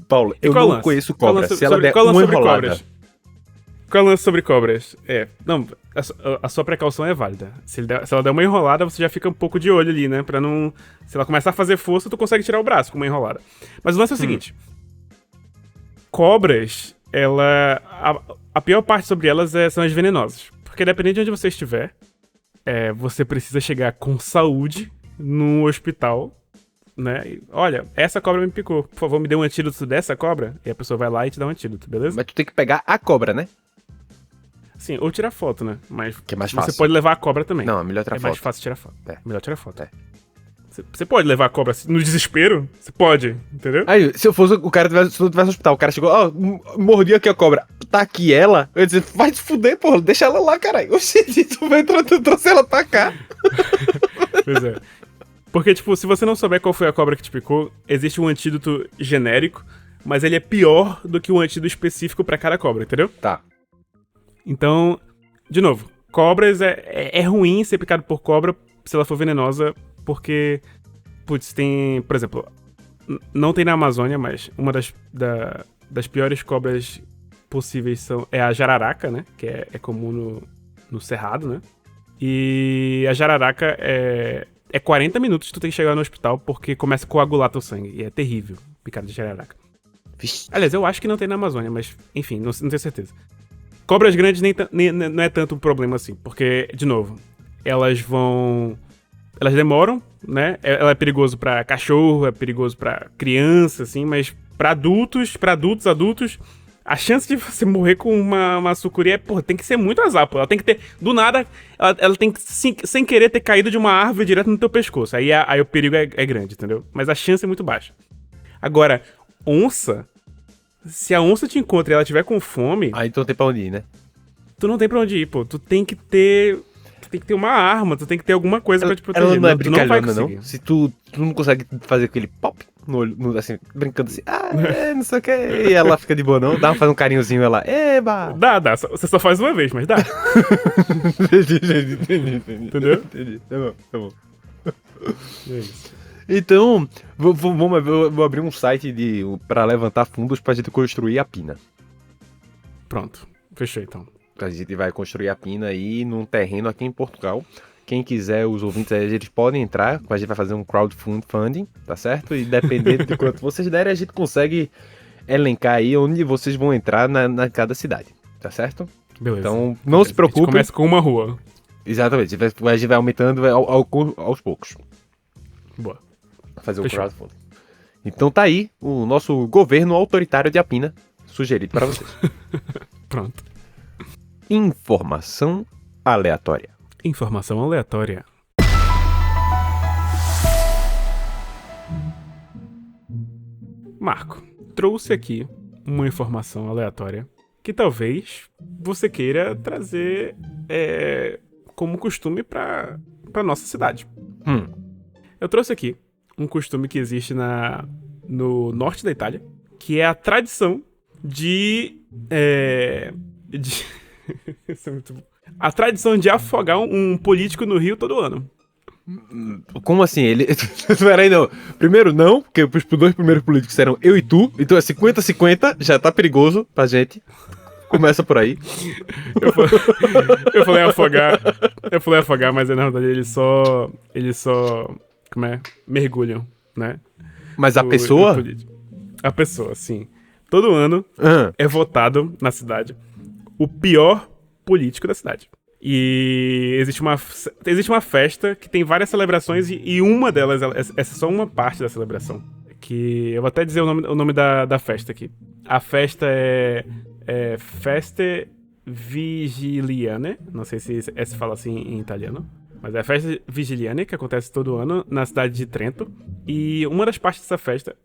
Paulo, eu não conheço cobra. Se ela der uma enrolada... Qual é o lance sobre cobras? Não, a sua precaução é válida. Se ela der uma enrolada, você já fica um pouco de olho ali, né? Pra não... Se ela começar a fazer força, tu consegue tirar o braço com uma enrolada. Mas o lance é o seguinte. Cobras, a pior parte sobre elas são as venenosas. Porque dependendo de onde você estiver, você precisa chegar com saúde no hospital, né? E, olha, essa cobra me picou. Por favor, me dê um antídoto dessa cobra. E a pessoa vai lá e te dá um antídoto, beleza? Mas tu tem que pegar a cobra, né? Sim, ou tirar foto, né? Mas que é mais fácil. Você pode levar a cobra também. Não, é melhor tirar foto. É mais fácil tirar foto. É. Melhor tirar foto. Você pode levar a cobra no desespero? Você pode, entendeu? Aí, se eu fosse o cara, se eu tivesse no hospital, o cara chegou, mordi aqui a cobra, tá aqui ela, eu ia dizer, vai se fuder, porra, deixa ela lá, caralho. Oxi, tu trouxe ela pra cá. Pois é. Porque, tipo, se você não souber qual foi a cobra que te picou, existe um antídoto genérico, mas ele é pior do que o antídoto específico pra cada cobra, entendeu? Tá. Então, de novo, cobras é ruim ser picado por cobra se ela for venenosa, porque, putz, tem, por exemplo, não tem na Amazônia, mas uma das piores cobras possíveis é a jararaca, né? Que é comum no Cerrado, né? E a jararaca é 40 minutos que tu tem que chegar no hospital porque começa a coagular teu sangue. E é terrível, picada de jararaca. Vixe. Aliás, eu acho que não tem na Amazônia, mas enfim, não tenho certeza. Cobras grandes não é tanto um problema assim, porque, de novo, elas demoram, né? Ela é perigoso pra cachorro, é perigoso pra criança, assim, mas pra adultos, a chance de você morrer com uma sucuri tem que ser muito azar, pô. Ela tem que ter, do nada, ela tem que, sem querer, ter caído de uma árvore direto no teu pescoço. Aí o perigo é grande, entendeu? Mas a chance é muito baixa. Agora, onça, se a onça te encontra e ela tiver com fome... Aí tu não tem pra onde ir, né? Tu não tem pra onde ir, pô. Tu tem que ter uma arma, tu tem que ter alguma coisa pra te proteger. Ela não é tu não vai brincalhona, não? conseguir. Se tu não consegue fazer aquele pop no olho, assim, brincando assim, não sei o que, e ela fica de boa, não? Faz um carinhozinho, ela, eba! Dá. Você só faz uma vez, mas dá. Entendi. Entendeu? Entendi. Tá bom. É isso. Então, vou abrir um site pra levantar fundos pra gente construir a pina. Pronto. Fechou, então. A gente vai construir a pina aí num terreno aqui em Portugal. Quem quiser, os ouvintes aí, eles podem entrar. A gente vai fazer um crowdfunding, tá certo? E dependendo de quanto vocês derem, a gente consegue elencar aí onde vocês vão entrar na cada cidade, tá certo? Beleza. Então, não se preocupe. Começa com uma rua. Exatamente. A gente vai aumentando aos poucos. Boa. Fazer Fechou. o crowdfunding. Então tá aí o nosso governo autoritário de Apina sugerido para vocês. Pronto. Informação aleatória. Informação aleatória. Marco, trouxe aqui uma informação aleatória que talvez você queira trazer como costume para nossa cidade. Eu trouxe aqui um costume que existe no norte da Itália, que é a tradição de Isso é muito bom. A tradição de afogar um político no rio todo ano. Como assim? Peraí, não. Primeiro, não, porque os dois primeiros políticos eram eu e tu. Então é 50-50, já tá perigoso pra gente. Começa por aí. Eu falei afogar, mas na verdade eles só como é? Mergulham, né? Mas a pessoa? A pessoa, sim. Todo ano é votado na cidade o pior político da cidade. E existe uma festa que tem várias celebrações e uma delas, essa é só uma parte da celebração. Que eu vou até dizer o nome da festa aqui. A festa é Feste Vigiliane. Não sei se se fala assim em italiano. Mas é a Festa Vigiliane, que acontece todo ano na cidade de Trento. E uma das partes dessa festa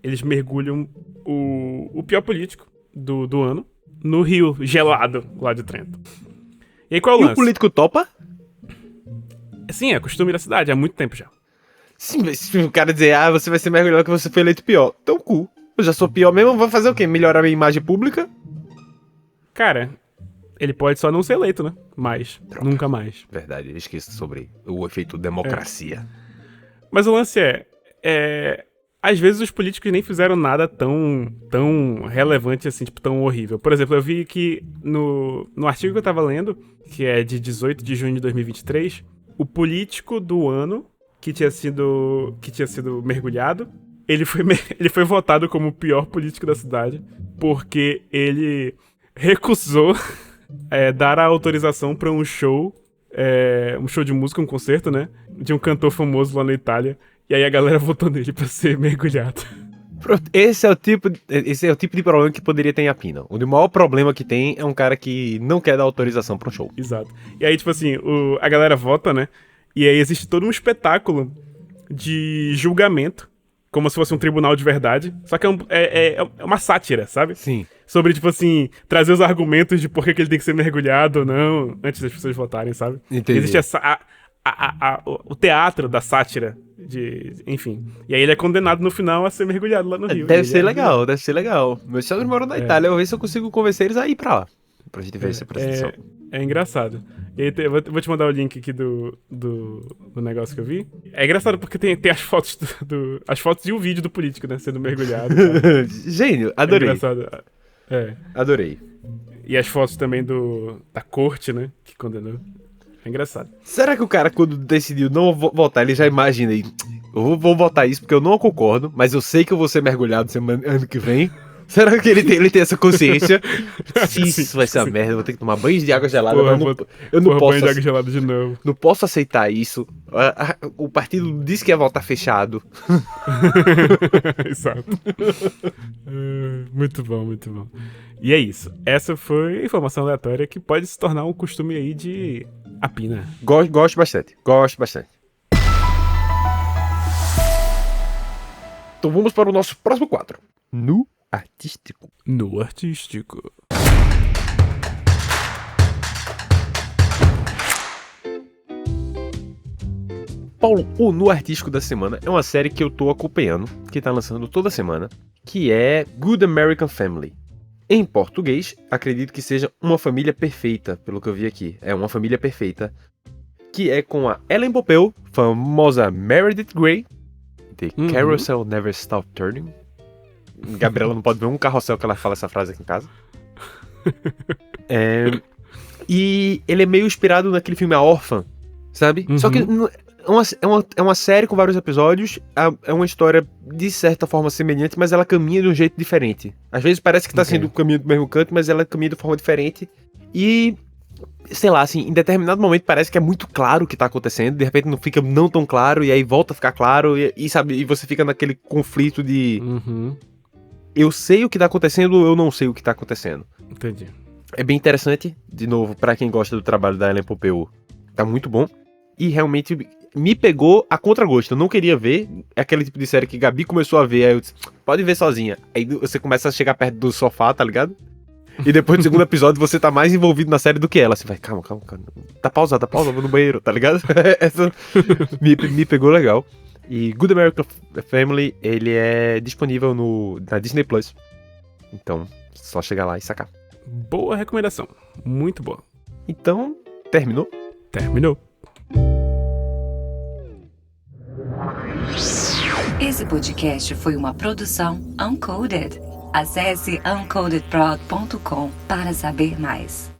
eles mergulham o pior político do ano no rio gelado lá de Trento. E aí qual é o lance? E o político topa? Sim, é costume da cidade, há muito tempo já. Sim, se o cara dizer, você vai ser melhor que você foi eleito pior. Então, cu. Eu já sou pior mesmo, vou fazer o quê? Melhorar a minha imagem pública? Cara, ele pode só não ser eleito, né? Mas, nunca mais. Verdade, eu esqueço sobre o efeito democracia. Mas o lance às vezes os políticos nem fizeram nada tão relevante assim, tipo, tão horrível. Por exemplo, eu vi que no artigo que eu tava lendo, que é de 18 de junho de 2023, o político do ano que tinha sido mergulhado, ele foi votado como o pior político da cidade, porque ele recusou dar a autorização pra um show de música, um concerto, né, de um cantor famoso lá na Itália. E aí a galera votou nele pra ser mergulhado. Esse é o tipo de problema que poderia ter em Apina. O maior problema que tem é um cara que não quer dar autorização pra um show. Exato. E aí, tipo assim, a galera vota, né? E aí existe todo um espetáculo de julgamento, como se fosse um tribunal de verdade. Só que é uma sátira, sabe? Sim. Sobre, tipo assim, trazer os argumentos de por que ele tem que ser mergulhado ou não, antes das pessoas votarem, sabe? Entendi. Existe o teatro da sátira, enfim. E aí ele é condenado no final a ser mergulhado lá no rio. Deve ser legal, deve ser legal. Meus sogros moram na Itália, eu vou ver se eu consigo convencer eles a ir pra lá. Pra gente ver essa apresentação. É engraçado. E aí eu vou te mandar o link aqui do negócio que eu vi. É engraçado porque tem as fotos as fotos e o vídeo do político, né? Sendo mergulhado. Gênio, adorei. É engraçado. Adorei. E as fotos também da corte, né? Que condenou. É engraçado. Será que o cara, quando decidiu não votar, ele já imagina aí, eu vou votar isso porque eu não concordo, mas eu sei que eu vou ser mergulhado ano que vem? Será que ele tem essa consciência? Se isso vai ser uma merda, eu vou ter que tomar banho de água gelada. Eu não posso. Banho de água gelada de novo. Não posso aceitar isso. O partido disse que ia votar fechado. Exato. Muito bom, muito bom. E é isso. Essa foi a informação aleatória que pode se tornar um costume aí de apina. Gosto bastante. Então vamos para o nosso próximo quadro. No artístico. No artístico. Paulo, o No Artístico da Semana é uma série que eu tô acompanhando, que tá lançando toda semana, que é Good American Family. Em português, acredito que seja Uma Família Perfeita, pelo que eu vi aqui. É Uma Família Perfeita, que é com a Ellen Pompeo, famosa Meredith Grey, The Carousel Never Stop Turning. Gabriela não pode ver um carrossel que ela fala essa frase aqui em casa. E ele é meio inspirado naquele filme A Órfã, sabe? Só que é uma série com vários episódios, é uma história de certa forma semelhante, mas ela caminha de um jeito diferente. Às vezes parece que tá sendo o caminho do mesmo canto, mas ela caminha de forma diferente. E, sei lá, assim, em determinado momento parece que é muito claro o que tá acontecendo, de repente não fica não tão claro, e aí volta a ficar claro, sabe, e você fica naquele conflito de... Eu sei o que tá acontecendo ou eu não sei o que tá acontecendo. Entendi. É bem interessante, de novo, pra quem gosta do trabalho da Ellen Pompeo, tá muito bom. E realmente me pegou a contragosto. Eu não queria ver. É aquele tipo de série que Gabi começou a ver, aí eu disse, pode ver sozinha. Aí você começa a chegar perto do sofá, tá ligado? E depois do segundo episódio você tá mais envolvido na série do que ela. Você vai, calma. Tá pausado, vou no banheiro, tá ligado? Essa me pegou legal. E Good American Family, ele é disponível na Disney Plus. Então, só chegar lá e sacar. Boa recomendação. Muito boa. Então, terminou? Terminou. Esse podcast foi uma produção Uncoded. Acesse uncodedprod.com para saber mais.